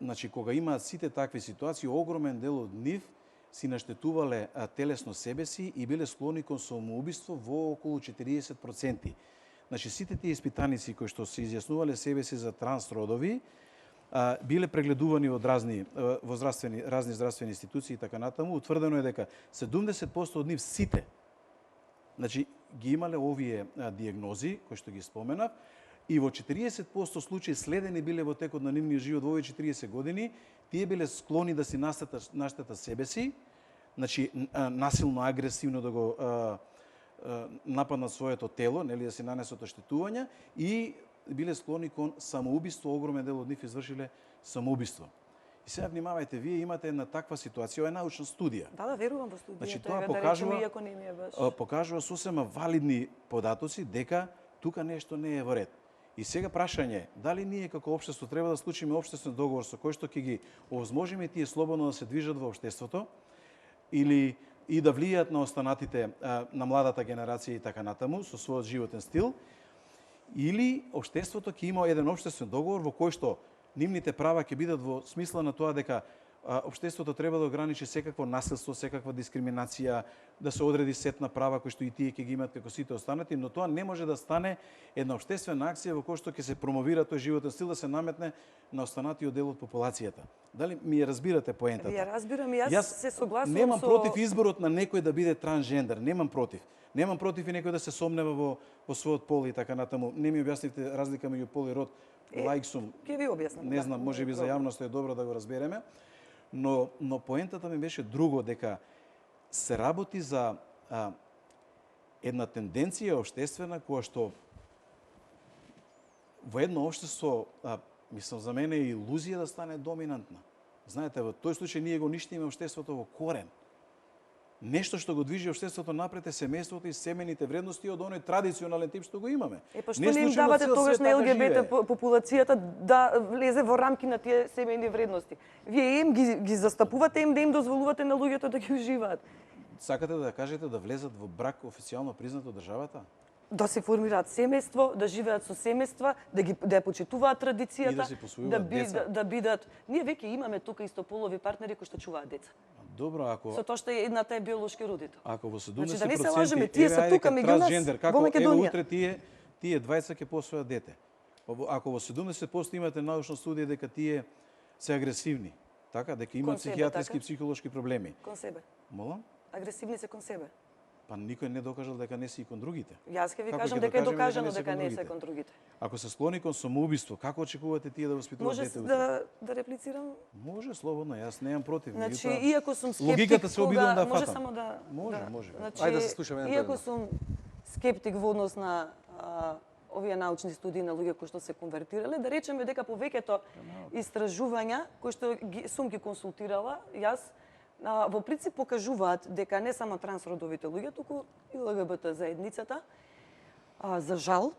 значи кога имаат сите такви ситуации, огромен дел од нив си наштетувале телесно себе си и биле склони кон самоубиство во околу 40%. Значи сите тие испитаници кои што се изјаснувале себе си за трансродови, биле прегледувани од разни здравствени институции и така натаму, утврдено е дека 70% од нив сите, значи ги имале овие диагнози кои што ги споменав, и во 40% случаи следени биле во текот на нивниот живот во овие 40 години, тие биле склони да си наштетат себе си, значи насилно, агресивно да го нападнат своето тело, нели да си нанесат оштетувања, и биле склони кон самоубиство, огромен дел од нив извршиле самоубиство. И сега внимавајте, вие имате една таква ситуација, ова е научна студија. Да, верувам во студијата, Значи тоа да речеме, иако не ми е баш. покажува сосема валидни податоци дека тука нешто не е во ред. И сега прашање, дали ние како општество треба да склучиме општествен договор со кој што ќе ги овозможиме тие слободно да се движат во општеството, или и да влијаат на останатите, на младата генерација и така натаму, со својот животен стил, или општеството ќе има еден општествен договор во кој што нивните права ќе бидат во смисла на тоа дека општеството треба да ограничи секакво насилство, секаква дискриминација, да се одреди сет на права кои што и тие ќе ги имаат како сите останати, но тоа не може да стане една општествена акција во која што ќе се промовира тој животен стил да се наметне на останатиот дел од популацијата. Дали ми ја разбирате поентата? Ја разбирам и јас се согласувам немам со... против изборот на некој да биде трансжендер, немам против. Немам против и некој да се сомнева во својот пол и така натаму. Не ми објаснивте разлика меѓу пол и род. Лаик сум. Ќе ви објаснам. Не знам, може би за јавноста е добро да го разбереме. Но поентата ми беше друго, дека се работи за една тенденција општествена која што во едно општество, мислам за мене е илузија да стане доминантна. Знаете, во тој случај ние го ништиме општеството во корен. Нешто што го движи општеството напред е семејството и семејните вредности од оној традиционален тип што го имаме. Па што не им давате тогаш на ЛГБТ популацијата да влезе во рамки на тие семејни вредности? Вие им ги застапувате, им да им дозволувате на луѓето да ги уживаат. Сакате да кажете да влезат во брак официјално признат од државата? Да се формираат семејство, да живеат со семејства, да ја почитуваат традицијата, И да си посвојуваат деца. да бидат. Ние веќе имаме тука истополови партнери кои што чуваат деца. Добро, ако Со тоа што едната е биолошки родител. Ако во 70%, Значи, да не се лажеме, тие се тука меѓу нас, во Македонија. Утре тие двајца ќе посвојат дете. Ако во 70% имате научна студија дека тие се агресивни, така, дека имаат психијатриски и психолошки проблеми. Кон себе. Молам? Агресивни се кон себе. Па никој не докажал дека не си и кон другите. Јас ќе ви Како кажам ќе дека е докажеме докажано дека не се другите? кон другите. Ако се склони кон самоубиство, како очекувате тие да воспитуваат Може дете утре? да реплицирам? Може слободно, јас немам против. Значи, меѓутоа, иако сум скептик, логиката се обидувам да може фатам. само да Може. Значи, Ајде да се слушаме еден иако по сум скептик во однос на овие научни студии на луѓе кои што се конвертирале, да речеме дека повеќето истражувања кои што сум ги консултирала, јас во принцип покажуваат дека не само трансродовите луѓе, туку и ЛГБТ заедницата, за жал,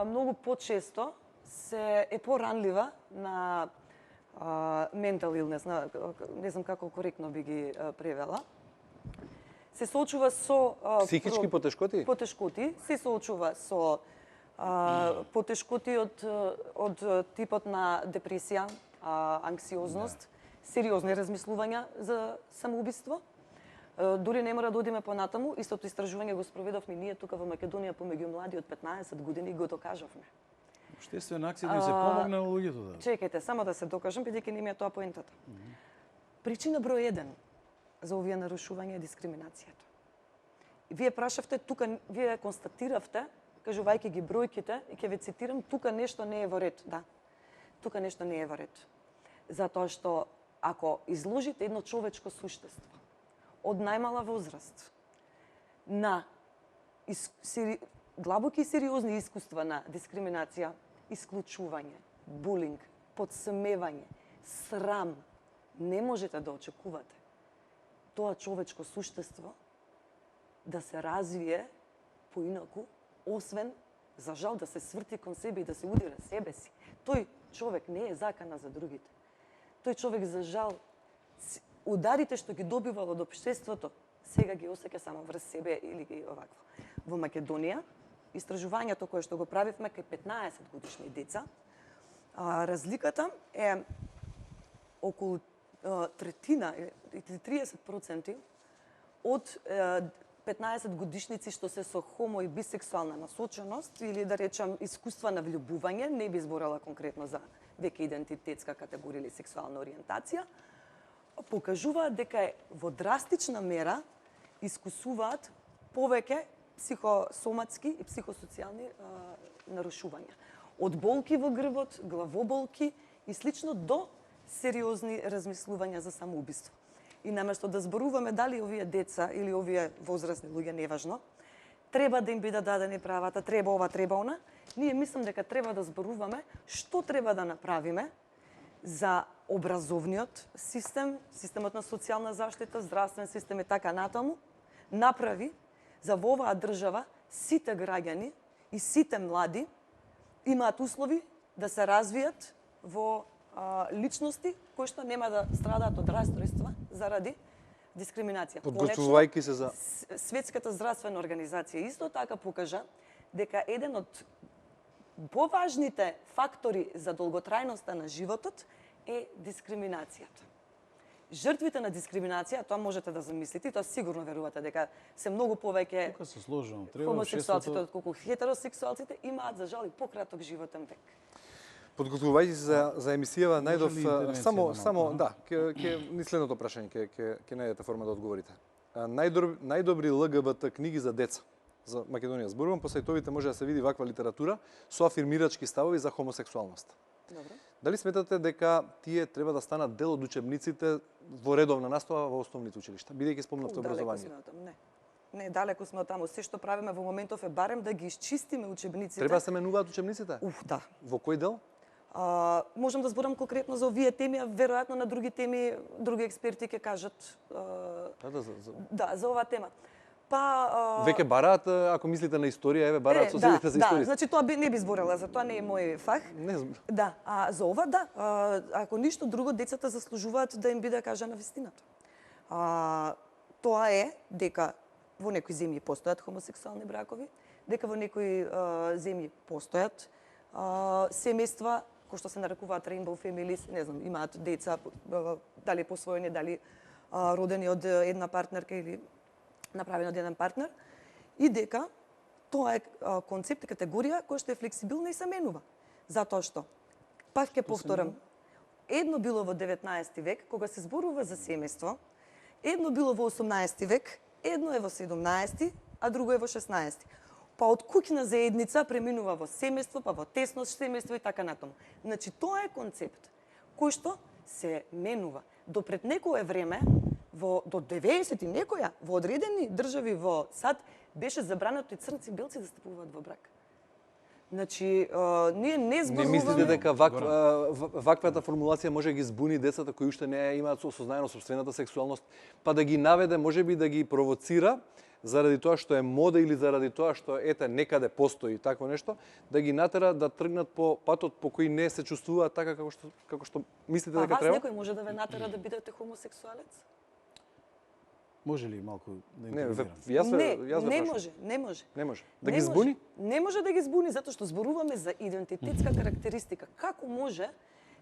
многу почесто е поранлива на ментал илнес, не знам како коректно би ги превела. Се соочува со Психички потешкоти? Потешкоти, се соочува со потешкоти од типот на депресија, анксиозност, сериозни размислувања за самоубиство. Дури не мора да одиме понатаму, истото истражување го спроведовме ние тука во Македонија помеѓу млади од 15 години и го докажавме. Обштествена акција да им се помогне на луѓето да. Чекајте, само да се докажам, бидејќи не ми е тоа поентата. Причина број 1 за овие нарушувања е дискриминацијата. Вие прашавте, тука вие констатиравте, кажувајќи ги бројките, и ќе ве цитирам, тука нешто не е во ред. Да, тука нешто не е во ред. Затоа што ако изложите едно човечко суштество од најмала возраст на длабоки и сериозни искуства на дискриминација, исклучување, булинг, подсмевање, срам, не можете да очекувате тоа човечко суштество да се развие поинаку, освен, за жал, да се сврти кон себе и да се удира себе си. Тој човек не е закана за другите. Тој човек, за жал, ударите што ги добивал од општеството, сега ги осеќа само врз себе или ги овакво. Во Македонија, истражувањето кое што го правивме кај 15 годишни деца, разликата е околу третина или 30% од 15 годишници што се со хомо и бисексуална насоченост или да речам искуства на влюбување, не би зборала конкретно за веќе идентитетска категорија или сексуална ориентација, покажуваат дека во драстична мера искусуваат повеќе психосоматски и психосоцијални нарушувања. Од болки во грбот, главоболки и слично до сериозни размислувања за самоубиство. И наместо да зборуваме дали овие деца или овие возрастни луѓе, неважно, треба да им бидат дадени правата, треба ова, треба она, ние мислам дека треба да зборуваме што треба да направиме за образовниот систем, системот на социјална заштита, здравствен систем и така натаму, направи за во оваа држава сите граѓани и сите млади имаат услови да се развијат во личности кои што нема да страдаат од расстройства заради дискриминација. Подготвувајќи се за Светската здравствена организација исто така покажа дека еден од поважните фактори за долготрајноста на животот е дискриминацијата. Жртвите на дискриминација, тоа можете да замислите, тоа сигурно верувате дека се многу повеќе Тука се сложувам. Треба хомосексуалците отколку хетеросексуалците имаат за жал и пократок животен век. подготвувајќи се за емисијава најдов ли интервенција само малку, да, ќе ни следното прашање ќе најдете форма да одговорите. Најдобри ЛГБТ книги за деца за Македонија зборувам, по сајтовите може да се види ваква литература со афирмирачки ставови за хомосексуалност. Добро. Дали сметате дека тие треба да станат дел од учебниците во редовна настава во основните училишта, бидејќи спомнавте образованието? Не, далеко сме од таму. Се што правиме во моментов е барем да ги исчистиме учебниците. Треба да се менуваат учебниците? Да. Во кој дел? Можам да зборам конкретно за овие теми, а веројатно на други теми други експерти ќе кажат за оваа тема. Веќе бараат, ако мислите на историја, еве бараат соседите за историја. Да, значи тоа не би зборела, за тоа не е мој фах. Не знам. Да, а за ова да, ако ништо друго децата заслужуваат да им биде кажана вистината. Тоа е дека во некои земји постојат хомосексуални бракови, дека во некои земји постојат семејства кои што се нарекуваат rainbow families, не знам, имаат деца, дали посвоени, дали родени од една партнерка или направени од еден партнер, и дека тоа е концепт и категорија која што е флексибилна и се менува. Затоа што, пак ќе повторам, едно било во 19 век, кога се зборува за семејство, едно било во 18 век, едно е во 17, а друго е во 16. Па од куќна заедница преминува во семејство, па во тесно семејство и така натаму. Значи, тоа е концепт кој што се менува. До пред некое време, до 90 и некоја, во одредени држави во САД, беше забрането и црнци и белци да стапуваат во брак. Значи, ние не зборуваме... Не мислите дека ваквата формулација може да ги збуни децата кои уште не имаат осознаено собствената сексуалност, па да ги наведе, можеби да ги провоцира, заради тоа што е мода или заради тоа што некаде постои такво нешто, да ги натера да тргнат по патот по кој не се чувствуваат така како што мислите дека треба? Вас некој може да ве натера да бидете хомосексуалец? Може ли малку да интервенирам? Не може. Не може. Да ги збуни? Не може да ги збуни затоа што зборуваме за идентитетска карактеристика. Како може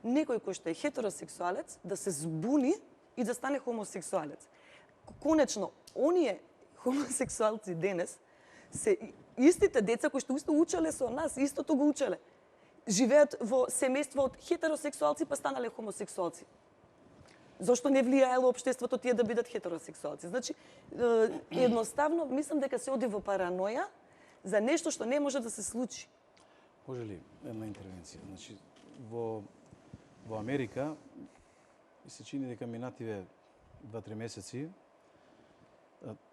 некој кој што е хетеросексуалец да се збуни и да стане хомосексуалец? Конечно, оние хомосексуалци денес се истите деца кои што учеле со нас, истото го учеле. Живеат во семејство од хетеросексуалци па станале хомосексуалци. Зошто не влијаело општеството тие да бидат хетеросексуалци? Значи, едноставно, мислам дека се оди во параноја за нешто што не може да се случи. Може ли една интервенција? Значи, во Америка, ми се чини дека минативе 2-3 месеци,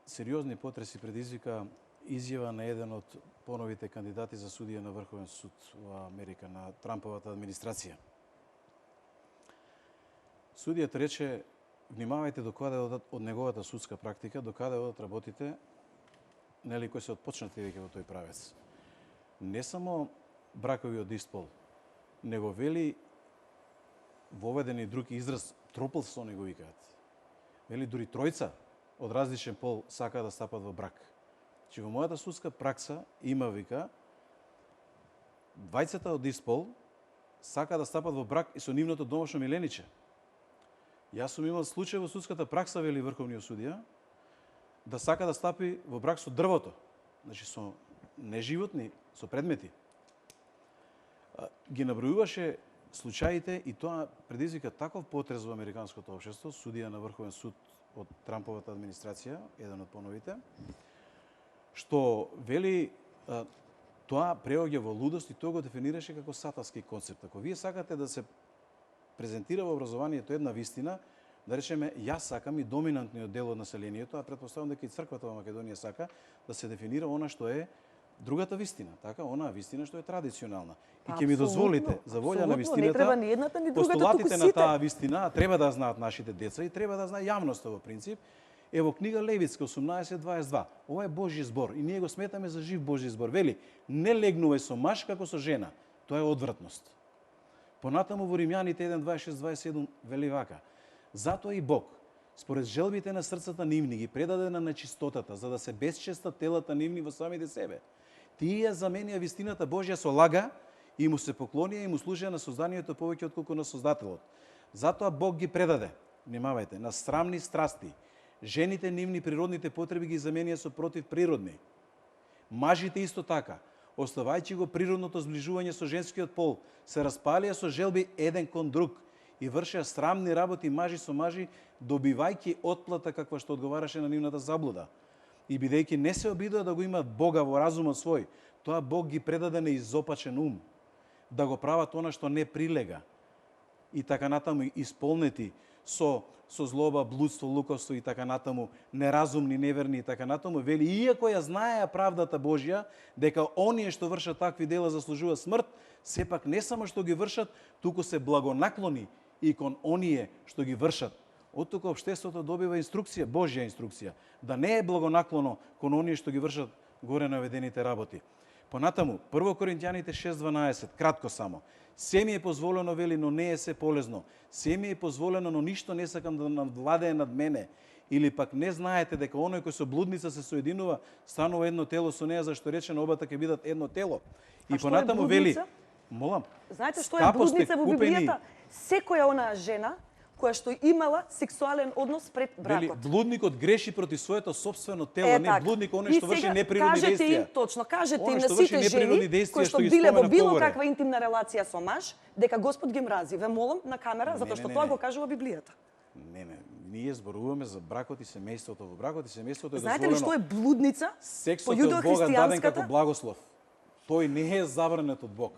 сериозни потреси предизвика изјава на еден од поновите кандидати за судија на Врховен суд во Америка, на Трамповата администрација. Судијата рече, внимавајте докаде одат од неговата судска практика, докаде одат работите, нели кои се отпочнати веќе во тој правец. Не само бракови од ист пол, него вели воведен и друг израз тропълсон го викаат. Вели дури тројца од различен пол сакаат да стапат во брак. Че во мојата судска пракса има, вика, двајцата од ист пол сакаат да стапат во брак и со нивното домашно милениче. Јас сум имал случај во судската пракса, вели врховниот судија, да сака да стапи во брак со дрвото, значи со неживотни, со предмети. Ги набројуваше случаите и тоа предизвика таков потрес во американското општество, судија на Врховен суд од Трамповата администрација, еден од поновите, што вели тоа преоѓа во лудост и тоа го дефинираше како сатански концепт. Ако вие сакате да се презентира во образованието една вистина, да речеме, јас сакам и доминантниот дел од населението, а претпоставам дека и црквата во Македонија сака да се дефинира она што е другата вистина, така, онаа вистина што е традиционална. И ќе ми дозволите, за волја на вистината, постулатите на таа вистина треба да знаат нашите деца и треба да знае јавноста во принцип. Ево книга Левитска 18:22. Ова е Божји збор и ние го сметаме за жив Божји збор. Вели, не легнувај со маж како со жена. Тоа е одвратност. Понатаму во Римјаните 1:26-27 вели вака: затоа и Бог, според желбите на срцата нивни, ги предаде на нечистотата, за да се безчестат телата нивни во самите себе. Тие заменија вистината Божја со лага и му се поклонија и му служеа на созданието повеќе отколку на Создателот. Затоа Бог ги предаде, внимавајте, на срамни страсти. Жените нивни природните потреби ги заменија со противприродни. Мажите исто така, оставајќи го природното зближување со женскиот пол, се распалија со желби еден кон друг и вршеа срамни работи мажи со мажи, добивајќи отплата каква што одговараше на нивната заблуда. И бидејќи не се обидоа да го имаат Бога во разумот свој, тоа Бог ги предаде на изопачен ум, да го прават она што не прилега. И така натаму исполнети со злоба, блудство, лукавство и така натаму, неразумни, неверни и така натаму, вели, иако ја знаеа правдата Божја, дека оние што вршат такви дела заслужува смрт, сепак не само што ги вршат, туку се благонаклони и кон оние што ги вршат. Од тука општеството добива инструкција, Божја инструкција, да не е благонаклоно кон оние што ги вршат горе наведените работи. Понатаму, 1 Коринтијаните 6:12, кратко само. Се ми е позволено, вели, но не е се полезно. Се ми е позволено, но ништо не сакам да надвладее над мене. Или пак не знаете дека оној кој со блудница се соединува, станува едно тело со неа, зашто речено обата ќе бидат едно тело. И понатаму вели, молам. Знаете што е блудница во Библијата? Секоја онаа жена која што имала сексуален однос пред бракот. Блудникот греши против своето собствено тело, не блудник оној што врши неприродни действија. Кажете им точно, кажете им на сите жени кои што биле во било каква интимна релација со маж, дека Господ ги мрази. Ве молам на камера, затоа што тоа го кажува Библијата. Не, ние зборуваме за бракот и семејството. Во бракот и семејството е дозволено. Знаете ли што е блудница? Сексот од Бога даден како благослов. Тој не е забранет од Бог.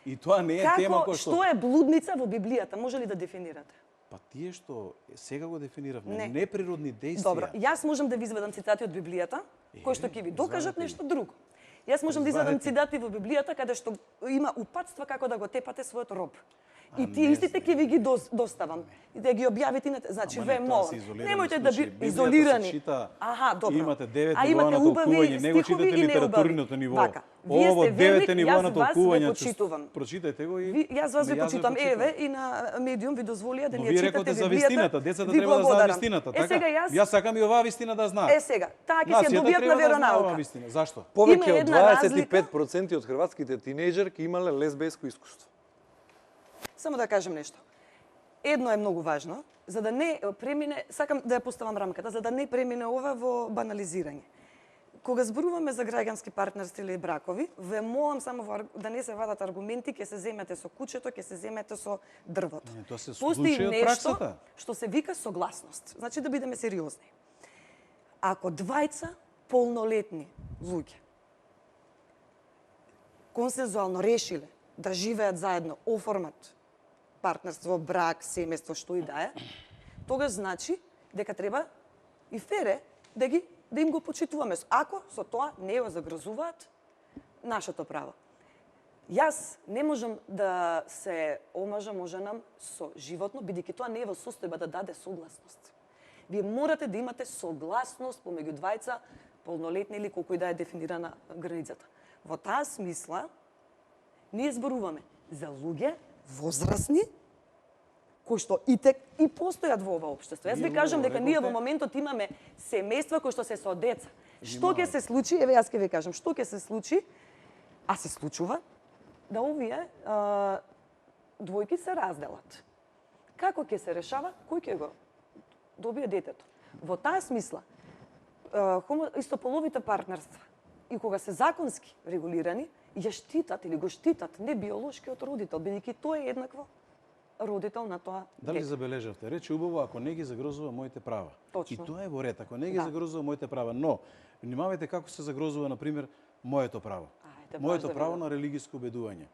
И тоа не е тема која што е блудница во Библијата? Може ли да дефинирате? Па тие што сега го дефиниравме, неприродни действија. Добро, јас можам да ви изведам цитати од Библијата, кои што ќе ви докажат нешто друго. Јас можам да изведам цитати во Библијата каде што има упатства како да го тепате својот роб. И тие истите ќе ви ги доставам. И да ги објавите, значи ве молам. Немојте да би изолирани. Аха, добро. Имате 9 нивоа на толкување, не го читате литературното ниво. Ово 9 нивоа на толкување. Прочитајте го и јас вас ви почитам. Еве и на медиум ви дозволија да ни ја читате за вистината. Децата треба да знаат вистината, така? Јас сакам и оваа вистина да знаат. Сега, таа ќе се добијат на веронаука. Зашто? Повеќе од 25% од хрватските тинејџерки имале лесбијско искуство. Само да кажем нешто. Едно е многу важно, за да не премине, сакам да ја поставам рамката, за да не премине ова во банализирање. Кога зборуваме за граѓански партнерство или бракови, ве молам само да не се вадат аргументи, ќе се земете со кучето, ќе се земете со дрвото. Постои нешто што се вика согласност. Значи да бидеме сериозни. Ако двајца полнолетни луѓе консензуално решиле да живеат заедно, оформат партнерство, брак, семејство, што и да е, тогаш значи дека треба и фере да им го почитуваме, ако со тоа не го загрозуваат нашето право. Јас не можам да се омажам, оженам со животно, бидејќи тоа не е во состојба да даде согласност. Вие морате да имате согласност помеѓу двајца, полнолетни или колку и да е дефинирана границата. Во таа смисла, ние зборуваме за луѓе возрастни, кои што и постојат во ова општество. Јас ви кажам дека ние во моментот имаме семејства кои што се со деца. Што ќе се случи? Еве јас ќе ви кажам, што ќе се случи, а се случува, да овие двојки се разделат. Како ќе се решава? Кој ќе го добие детето? Во таа смисла, истополовите партнерства, и кога се законски регулирани, ја штитат или го штитат не биолошкиот родител, бидејќи тој е еднакво родител на тоа дете. Дали забележавте? Рече убаво, ако не ги загрозува моите права. Точно. И тоа е во ред, ако не ги загрозува моите права. Но, внимавајте како се загрозува, например, моето право. Моето право на религиско убедување.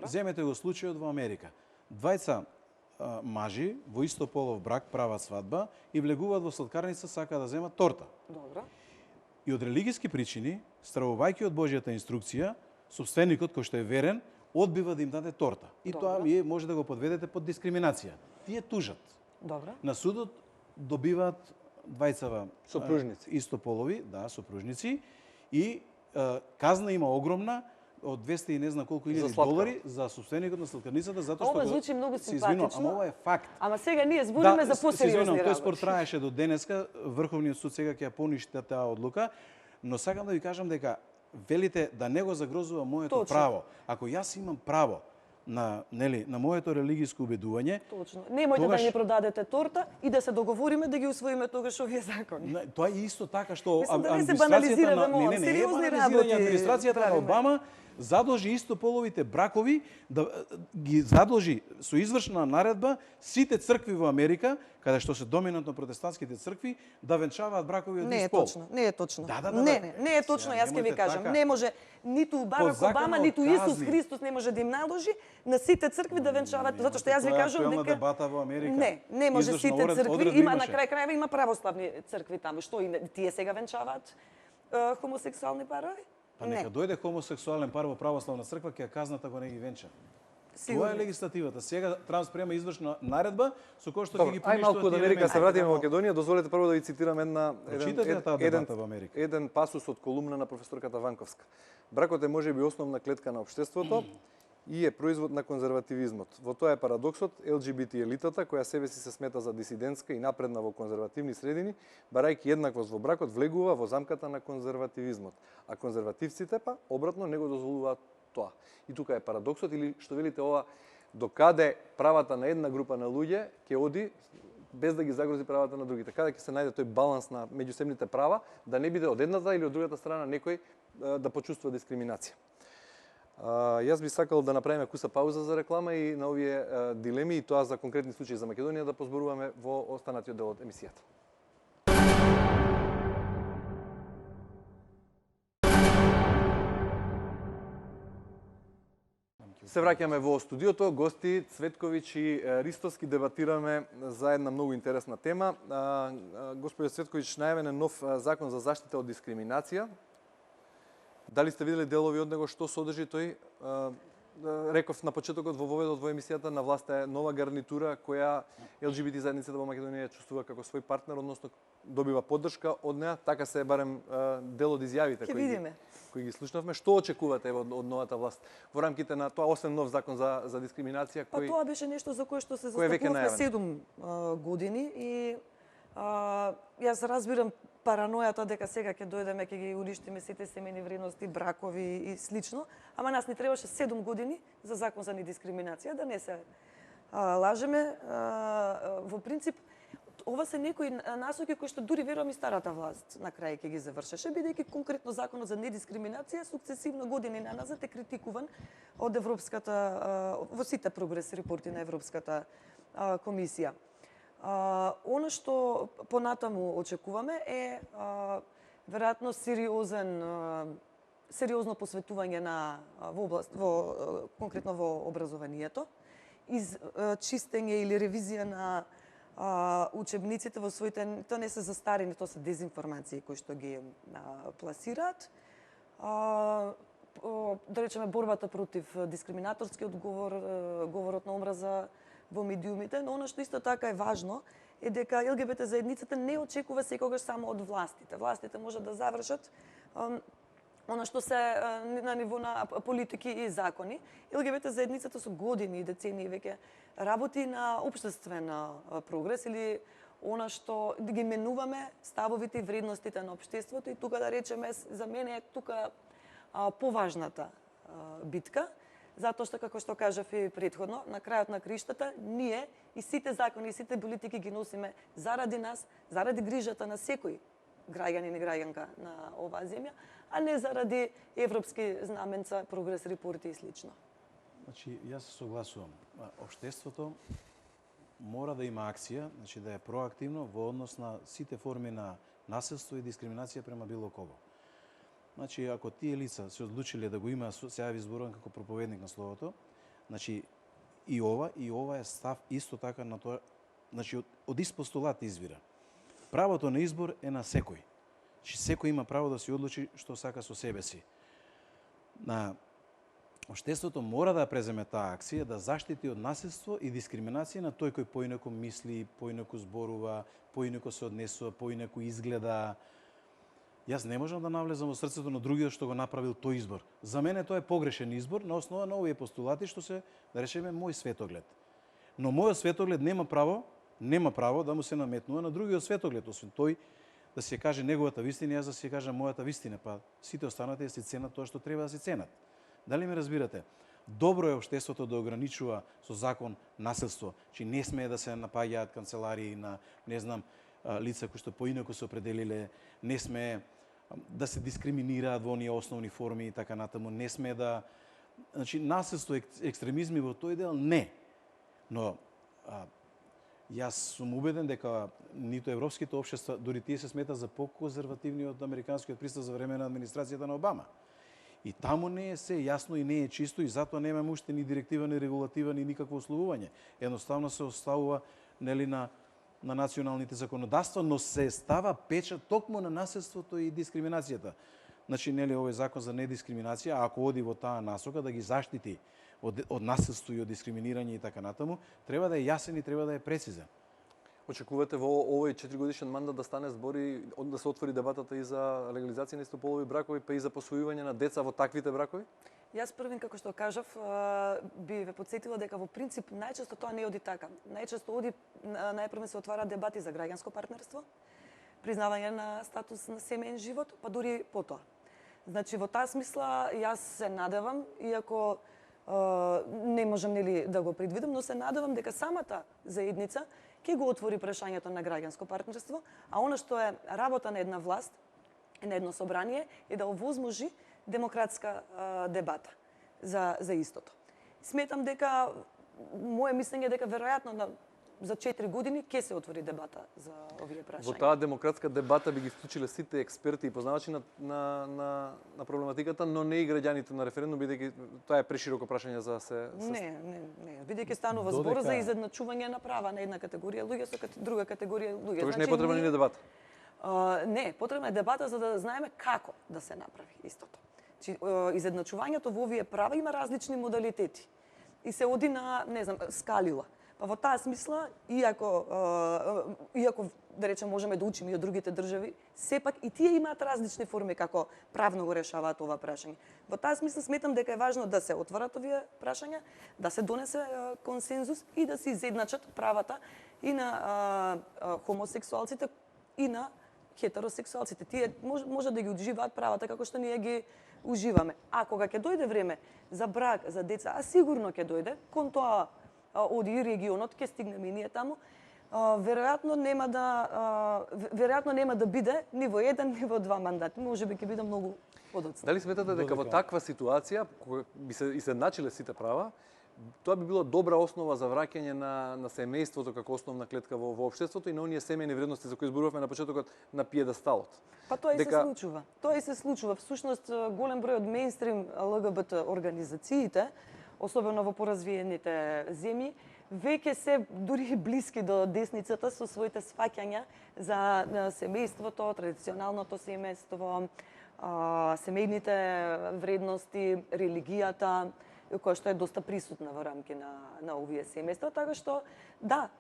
Земете го случајот во Америка. Двајца мажи во исто полов брак прават свадба и влегуваат во сладкарница, сакаат да земат торта. Добро. И од религиски причини, стравувајќи од Божјата инструкција, собственикот кој што е верен, одбива да им даде торта. И тоа вие може да го подведете под дискриминација. Тие тужат. Добро. На судот добиваат двајцава сопружници. Истополови, сопружници, и казна има огромна од 200 и не знам колку илјади долари за собственикот на сладкарницата, затоа што ова звучи многу симпатично. Ама ова е факт. Ама сега ние зборуваме за посериозни работи. Тој спор траеше до денеска, Врховниот суд сега ќе ја поништи таа одлука, но сакам да ви кажам дека велите да не го загрозува моето право. Ако јас имам право на моето религиско убедување, точно. Немојте да ни продадете торта и да се договориме да ги усвоиме тогаш овие закони. Тоа е исто така што администрацијата на администрацијата на Обама задолжи истополовите бракови да ги задолжи со извршна наредба сите цркви во Америка, каде што се доминантно протестантските цркви, да венчаваат бракови од Не е ист пол. точно, не е точно. Да. Не е точно, Сега, јас ќе ви немојте кажам. така. Не може ниту Барак По Обама, законот ниту Исус казни. Христос не може да им наложи на сите цркви да венчаваат, затоа што јас ви кажувам дека дебата во Америка. не може Извршна сите цркви, одредба има на имаше. крај крајва има православни цркви таму. Што и тие сега венчаваат хомосексуални парови? Па нека дојде хомосексуален пар во православна црква, ќе казната го не ги венча. Сигурно. Тоа е легислативата. Сега Трамп спрема извршна наредба со која што ќе Добро, ги ај малку од тие Америка елементи. се вратиме во Македонија. Дозволете прво да ви цитирам Прочитате ја таа дебата во Америка. еден пасус од колумна на професорката Ванковска. Бракот е можеби основна клетка на општеството и е производ на конзервативизмот. Во тоа е парадоксот, ЛГБТ елитата, која себе си се смета за дисидентска и напредна во конзервативни средини, барајќи еднаквост во бракот, влегува во замката на конзервативизмот. А конзервативците па обратно не го дозволуваат тоа. И тука е парадоксот, или што велите ова, докаде правата на една група на луѓе ќе оди без да ги загрози правата на другите. Каде ќе се најде тој баланс на меѓусебните права, да не биде од едната или од другата страна некој да почувствува дискриминација. Јас би сакал да направиме куса пауза за реклама и на овие дилеми и тоа за конкретни случаи за Македонија да позборуваме во останатиот дел од емисијата. Се враќаме во студиото, гости Цветковиќ и Ристовски дебатираме за една многу интересна тема. Господи Цветковиќ, најавен е нов закон за заштита од дискриминација. Дали сте видели делови од него, што содржи тој? Реков на почетокот во воведот во емисијата, на власт е нова гарнитура која ЛГБТ заедницата во Македонија ја чувствува како свој партнер, односно добива поддршка од неа, така се барем дел од изјавите кои ги слушнавме. Што очекувате од новата власт во рамките на тоа, освен нов закон за дискриминација Па тоа беше нешто за кое што се кој е веќе застапувавме најавен? 7 години и јас разбирам паранојата дека сега ќе дојдеме, ќе ги уништиме сите семејни вредности, бракови и слично, ама нас ни требаше 7 години за закон за недискриминација, да не се лажеме. Во принцип, ова се некои насоки кои што дури верувам и старата власт на крај ќе ги завршеше, бидејќи конкретно законот за недискриминација сукцесивно години наназад е критикуван од Европската во сите прогрес репорти на Европската комисија. Оно што понатаму очекуваме е веројатно сериозно посветување конкретно во образованието, чистење или ревизија на учебниците во своите, тоа не се застарени, тоа се дезинформации кои што ги пласираат. Да речеме борбата против дискриминаторскиот говорот на омраза во медиумите, но она што исто така е важно е дека ЛГБТ заедницата не очекува секогаш само од властите. Властите можат да завршат она што се на ниво на политики и закони. ЛГБТ заедницата со години и децении веќе работи на општествен прогрес или она што ги менуваме ставовите и вредностите на општеството и тука да речеме за мене е тука поважната битка, затоа што, како што кажав и претходно, на крајот на криштата, ние и сите закони и сите политики ги носиме заради нас, заради грижата на секој граѓанин и граѓанка на оваа земја, а не заради европски знаменца, прогрес репорти и слично. Значи, јас се согласувам. Општеството мора да има акција, значи да е проактивно во однос на сите форми на насилство и дискриминација према било кого. Значи, ако тие лица се одлучиле да го има, сега ви зборувам како проповедник на словото, значи и ова е став исто така на тоа, значи од ист постулат извира. Правото на избор е на секој. Значи секој има право да се одлучи што сака со себе си. На општеството мора да преземе таа акција да заштити од насилство и дискриминација на тој кој поинаку мисли, поинаку зборува, поинаку се однесува, поинаку изгледа. Јас не можам да навлезам во срцето на другиот што го направил тој избор. За мене тоа е погрешен избор на основа на овие постулати што се, да речеме, мој светоглед. Но мојот светоглед нема право да му се наметнува на другиот светоглед, освен тој да се каже неговата вистина, јас да се кажам мојата вистина, па сите останати да се ценат тоа што треба да се ценат. Дали ме разбирате? Добро е општеството да ограничува со закон насилство, че не смее да се напаѓаат канцеларии на, не знам, лица кои што поинаку се определиле, не смее да се дискриминираат во оние основни форми и така натаму. Не сме да... Значи, насилство, екстремизми во тој дел, не. Но јас сум убеден дека ниту европските општества, дури тие се смета за поконзервативни од американскиот пристав за време на администрацијата на Обама. И таму не е се јасно и не е чисто и затоа немаме уште ни директива, ни регулатива, ни никакво условување. Едноставно се оставува нели на националните законодавства, но се става печат токму на насилството и дискриминацијата. Значи, нели овој закон за недискриминација, ако оди во таа насока да ги заштити од насилство и од дискриминирање и така натаму, треба да е јасен и треба да е прецизен. Очекувате во овој 4-годишен мандат да стане збори, да се отвори дебатата и за легализација на истополови бракови, па и за посвојување на деца во таквите бракови? Јас првин, како што кажав, би ве подсетила дека во принцип најчесто тоа не оди така. Најчесто оди, најпрво се отвара дебати за граѓанско партнерство, признавање на статус на семеен живот, па дури потоа. Значи, во таа смисла, јас се надевам, иако не можам нели да го предвидам, но се надевам дека самата заедница ќе го отвори прашањето на граѓанско партнерство, а она што е работа на една власт, на едно собрание, е да овозможи демократска дебата за истото. Сметам дека, моје мислење е дека веројатно за 4 години ќе се отвори дебата за овие прашања. Во таа демократска дебата би ги вклучиле сите експерти и познавачи на проблематиката, но не и граѓаните на референдум, бидејќи тоа е прешироко прашање за се... Не, бидејќи станува збор за изедначување на права на една категорија луѓе со друга категорија луѓе. Тогаш не е потребна ни дебата. Не, потребна е дебата за да знаеме како да се направи истото. Изедначувањето во овие права има различни модалитети и се оди на, не знам, скалила. Па во таа смисла, иако да речем можеме да учиме и од другите држави, сепак и тие имаат различни форми како правно го решаваат ова прашање. Во таа смисла сметам дека е важно да се отворат овие прашања, да се донесе консензус и да се изедначат правата и на хомосексуалците и на хетеросексуалците. Тие може да ги уживаат правата како што ние ги уживаме. А кога ќе дојде време за брак, за деца, а сигурно ќе дојде, кон тоа оди и регионот, ќе стигнеме и ние таму, веројатно нема да биде ни во еден, ни во два мандати. Можеби ќе биде многу подоцна. Дали сметате дека во таква ситуација, кога би се изедначиле сите права, тоа би било добра основа за враќање на семејството како основна клетка во општеството и на оние семејни вредности за кои зборувавме на почетокот на пиедесталот? Па тоа и се случува. Тоа и се случува. Всушност, голем број од мејнстрим ЛГБТ организациите, особено во поразвиените земји, веќе се дури блиски до десницата со своите сфаќања за семејството, традиционалното семејство, семејните вредности, религијата, која што е доста присутна во рамки на овие семејства, така што да,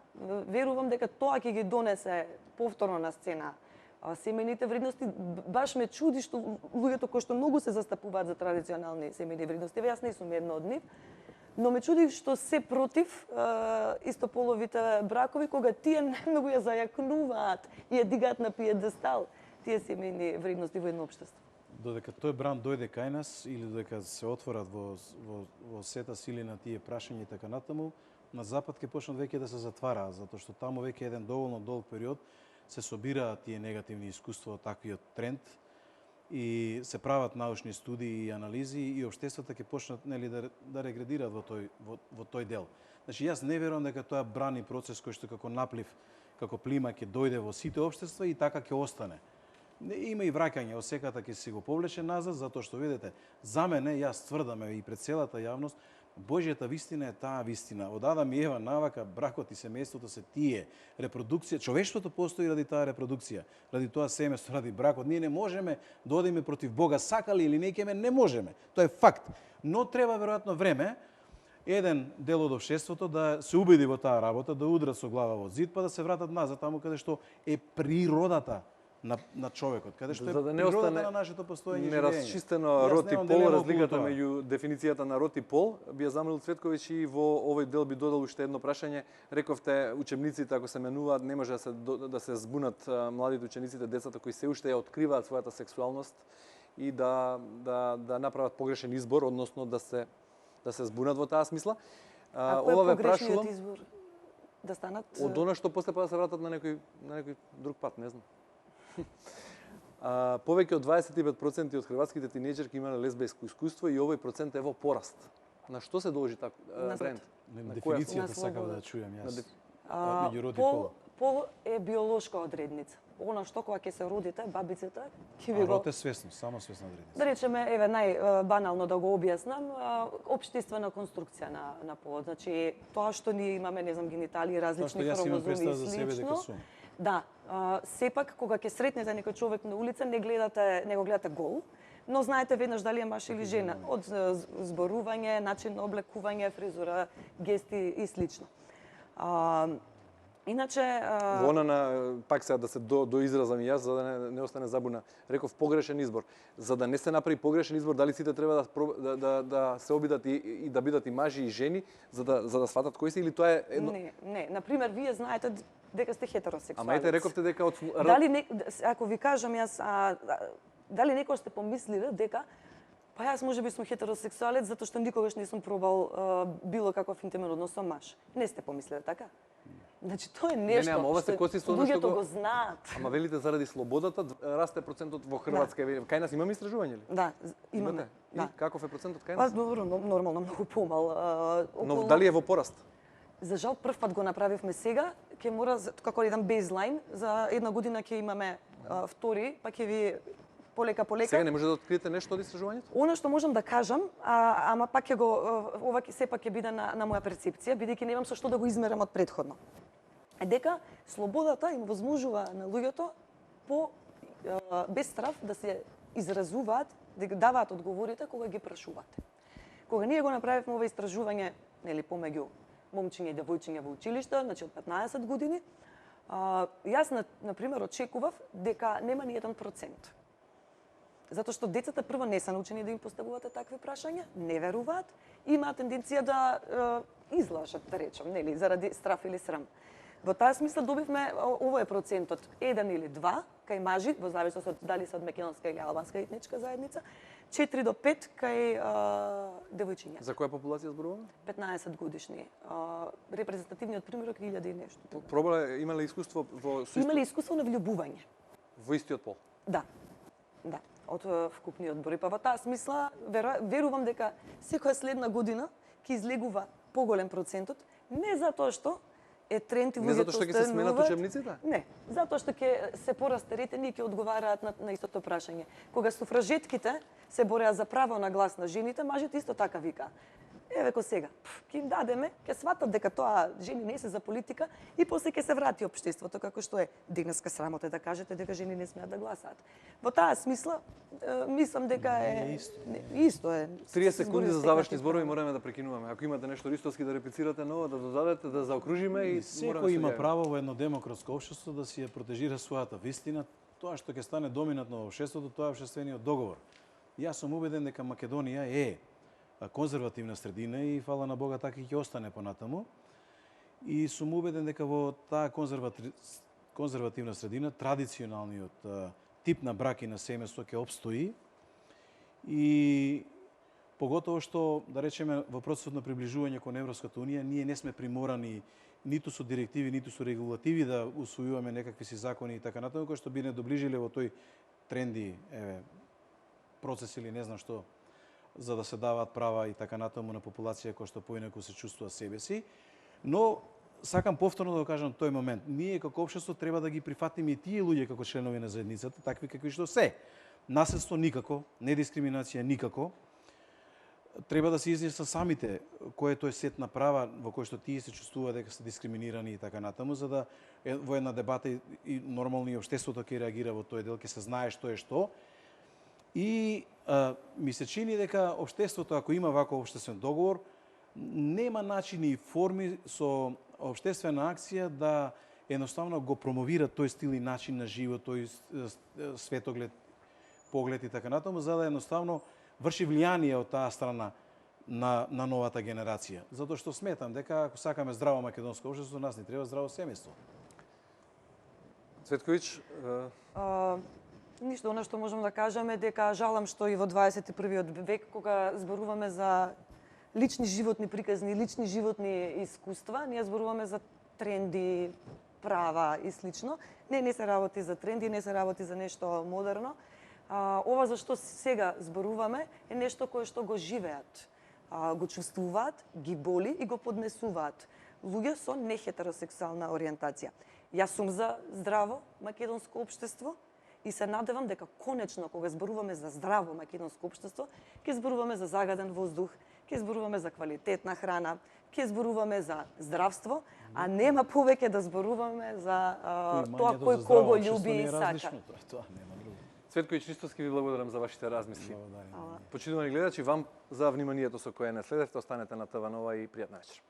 верувам дека тоа ќе ги донесе повторно на сцена семејните вредности. Баш ме чуди што луѓето кои што многу се застапуваат за традиционални семејни вредности, јас не сум една од нив, но ме чуди што се против истополовите бракови, кога тие најмногу ја зајакнуваат и ја дигаат на пиедестал тие семејни вредности во едно општество. Додека тој бранд дојде кај нас или додека се отворат во сета сили на тие прашања и така натаму, на запад ќе почнат веќе да се затвараат, затоа што таму веќе еден доволно долг период се собираат тие негативни искуства од таквиот тренд и се прават научни студии и анализи и општествата ќе почнат нели да регредираат во тој дел. Значи јас не верувам дека тоа брани процес кој што како наплив, како плима ќе дојде во сите општества и така ќе остане. Има и враќање, осеката ќе се го повлече назад, затоа што видите, за мене, јас тврдам и пред целата јавност, Божјата вистина е таа вистина. Од Адам и Ева навака бракот и семејството се тие. Репродукција, човештвото постои ради таа репродукција, ради тоа семејство, ради бракот. Ние не можеме да одиме против Бога, сакали или не кеме, не можеме. Тоа е факт. Но треба веројатно време еден дел од општеството да се убеди во таа работа, да удрат со глава во зид, па да се вратат назад таму каде што е природата на човекот, каде што е природата на нашето постоење и живење. Неразчистено род и пол, разликата меѓу дефиницијата на род и пол, би ја замолил Цветковиќ и во овој дел би додал уште едно прашање. Рековте, учебниците ако се менуваат, не може да се збунат младите учениците, децата кои се уште ја откриваат својата сексуалност и да направат погрешен избор, односно да се збунат во таа смисла. Ако е погрешниот избор да станат од она што после па да се вратат на некој друг пат, не знам. Повеќе од 25% од хрватските тинејџерки имале лесбијско искуство и овој процент е во пораст. На што се должи така тренд? На која дефиницијата На сакам слобода. да чујам На јас. деф- Меѓу род и пол. Пол е биолошка одредница. Она што кога ќе се родите, бабицата ќе ви А го... род е свесно, само свесна одредница. Да речеме, еве најбанално да го објаснам, општествена конструкција на полот. Значи, тоа што ние имаме, не знам, гениталии, Тоа што различни јас имам хромозоми представа и за себе дека слично. сум. Да, сепак кога ќе сретнете некој човек на улица, не го гледате гол, но знаете веднаш дали е маж или жена, од зборување, начин на облекување, фризура, гести и слично. Иначе Во она на пак сега да се доизразам и јас за да не остане забуна. Реков погрешен избор. За да не се направи погрешен избор, дали сите треба да се обидат и да бидат и мажи и жени за да сватат кои се или тоа е едно. Не, например, вие знаете дека сте хетеросексуалец. Ама ете рековте дека од Дали ако ви кажам јас, дали некој сте помислиле дека па јас можеби сум хетеросексуалец затоа што никогаш не сум пробал било каков интимен однос со маж. Не сте помислиле така? Значи тоа е нешто ама ова се коси со она што луѓето го- го знаат. Ама велите заради слободата расте процентот во Хрватска. Кај нас имаме истражување ли? Да, имаме. И Да. каков е процентот кај Па нас? добро, нормално многу помал. Но дали е во пораст? За жал прв пат го направивме сега, ќе мора како еден бейзлайн за една година ќе имаме втори, па ќе ви полека. Сега не може да откриете нешто од истражувањето? Она што можам да кажам, ама пак ќе го ова сепак ќе биде на моја перцепција, бидејќи немам со што да го измерам од претходно. Е дека слободата им возможува на луѓето без страв да се изразуваат, да ги даваат одговорите кога ги прашувате. Кога ние го направивме ова истражување, нели помеѓу момчиња и девојчиња во училиште, значи од 15 години, јас на пример очекував дека нема ни 1%. Затоа што децата прво не се научени да им поставувате такви прашања, не веруваат, имаат тенденција да излажат, да речем, нели, заради страф или срам. Во таа смисла добивме овој процентот 1 или 2 кај мажи, во зависност од дали се од македонска или албанска етничка заедница, 4 до 5 кај девојчиња. За која популација зборуваме? 15 годишни. Репрезентативниот пример е 1000 и нешто. Имале искуство Имале искуство на влюбување. во истиот пол? Да. Да, од вкупниот број. Па во таа смисла верувам дека секоја следна година ќе излегува поголем процентот, не затоа што е тренд и Не затоа што ќе се сменат стануваат. учебниците? Не, затоа што ќе се порастерите и ќе одговараат на истото прашање. Кога суфражетките се бореа за право на глас на жените, мажите исто така вика. Еве ко сега, ќе им дадеме, ќе сватат дека тоа жени не се за политика и после ќе се врати општеството како што е. Денеска срамота да кажете дека жени не смеат да гласаат. Во таа смисла мислам дека Не е е исто. исто е. 30 секунди за завршни Секој зборови мораме да прекинуваме. Ако имате нешто ристовски да реплицирате ново, да додадете, да заокружиме и Секој има право во едно демократско општество да си ја протежира својата вистина. Тоа што ќе стане доминантно во општеството, тоа е општествениот договор. Јас сум убеден дека Македонија е конзервативна средина и фала на Бога така ќе остане понатаму. И сум убеден дека во таа конзервативна средина традиционалниот тип на брак и на семејство ќе опстои. И поготово што, да речеме, во процесот на приближување кон Европската унија, ние не сме приморани ниту со директиви, ниту со регулативи да усвојуваме некакви си закони и така натаму, кои што би не доближиле во тој тренди, процес или не знам што, за да се даваат права и така натаму на популација која што поинаку се чувствува себе си. Но сакам повторно да го кажам тој момент. Ние како општество треба да ги прифатиме и тие луѓе како членови на заедницата, такви какви што се. Наследство никако, недискриминација никако. Треба да се изнесат самите кој е тој сет на права во кој што тие се чувствуваат дека се дискриминирани и така натаму, за да во една дебата и нормално и општеството ќе реагира во тој дел, ќе се знае што е што. И ми се чини дека општеството, ако има ваков општествен договор, нема начини и форми со општествена акција да едноставно го промовира тој стил и начин на живот, тој светоглед, поглед и така натаму, за да едноставно врши влијание од таа страна на новата генерација. Затоа што сметам дека ако сакаме здраво македонско општество, нас ни треба здраво семејство. Цветковиќ, Ништо, она што можам да кажам е дека жалам што и во 21. век, кога зборуваме за лични животни приказни, лични животни искуства, ние зборуваме за тренди, права и слично. Не се работи за тренди, не се работи за нешто модерно. Ова за што сега зборуваме е нешто кое што го живеат. Го чувствуваат, ги боли и го поднесуваат. Луѓе со нехетеросексуална ориентација. Јас сум за здраво македонско општество и се надевам дека конечно кога зборуваме за здраво македонско општество, ќе зборуваме за загаден воздух, ќе зборуваме за квалитетна храна, ќе зборуваме за здравство, а нема повеќе да зборуваме за тоа кој кого љуби и сака. Тоа нема друго. Цветко и Чистоски, ви благодарам за вашите размисли. Благодарам. Почитувани гледачи, вам за вниманието со кое не следевте, останете на ТВ Нова и пријатна вечер.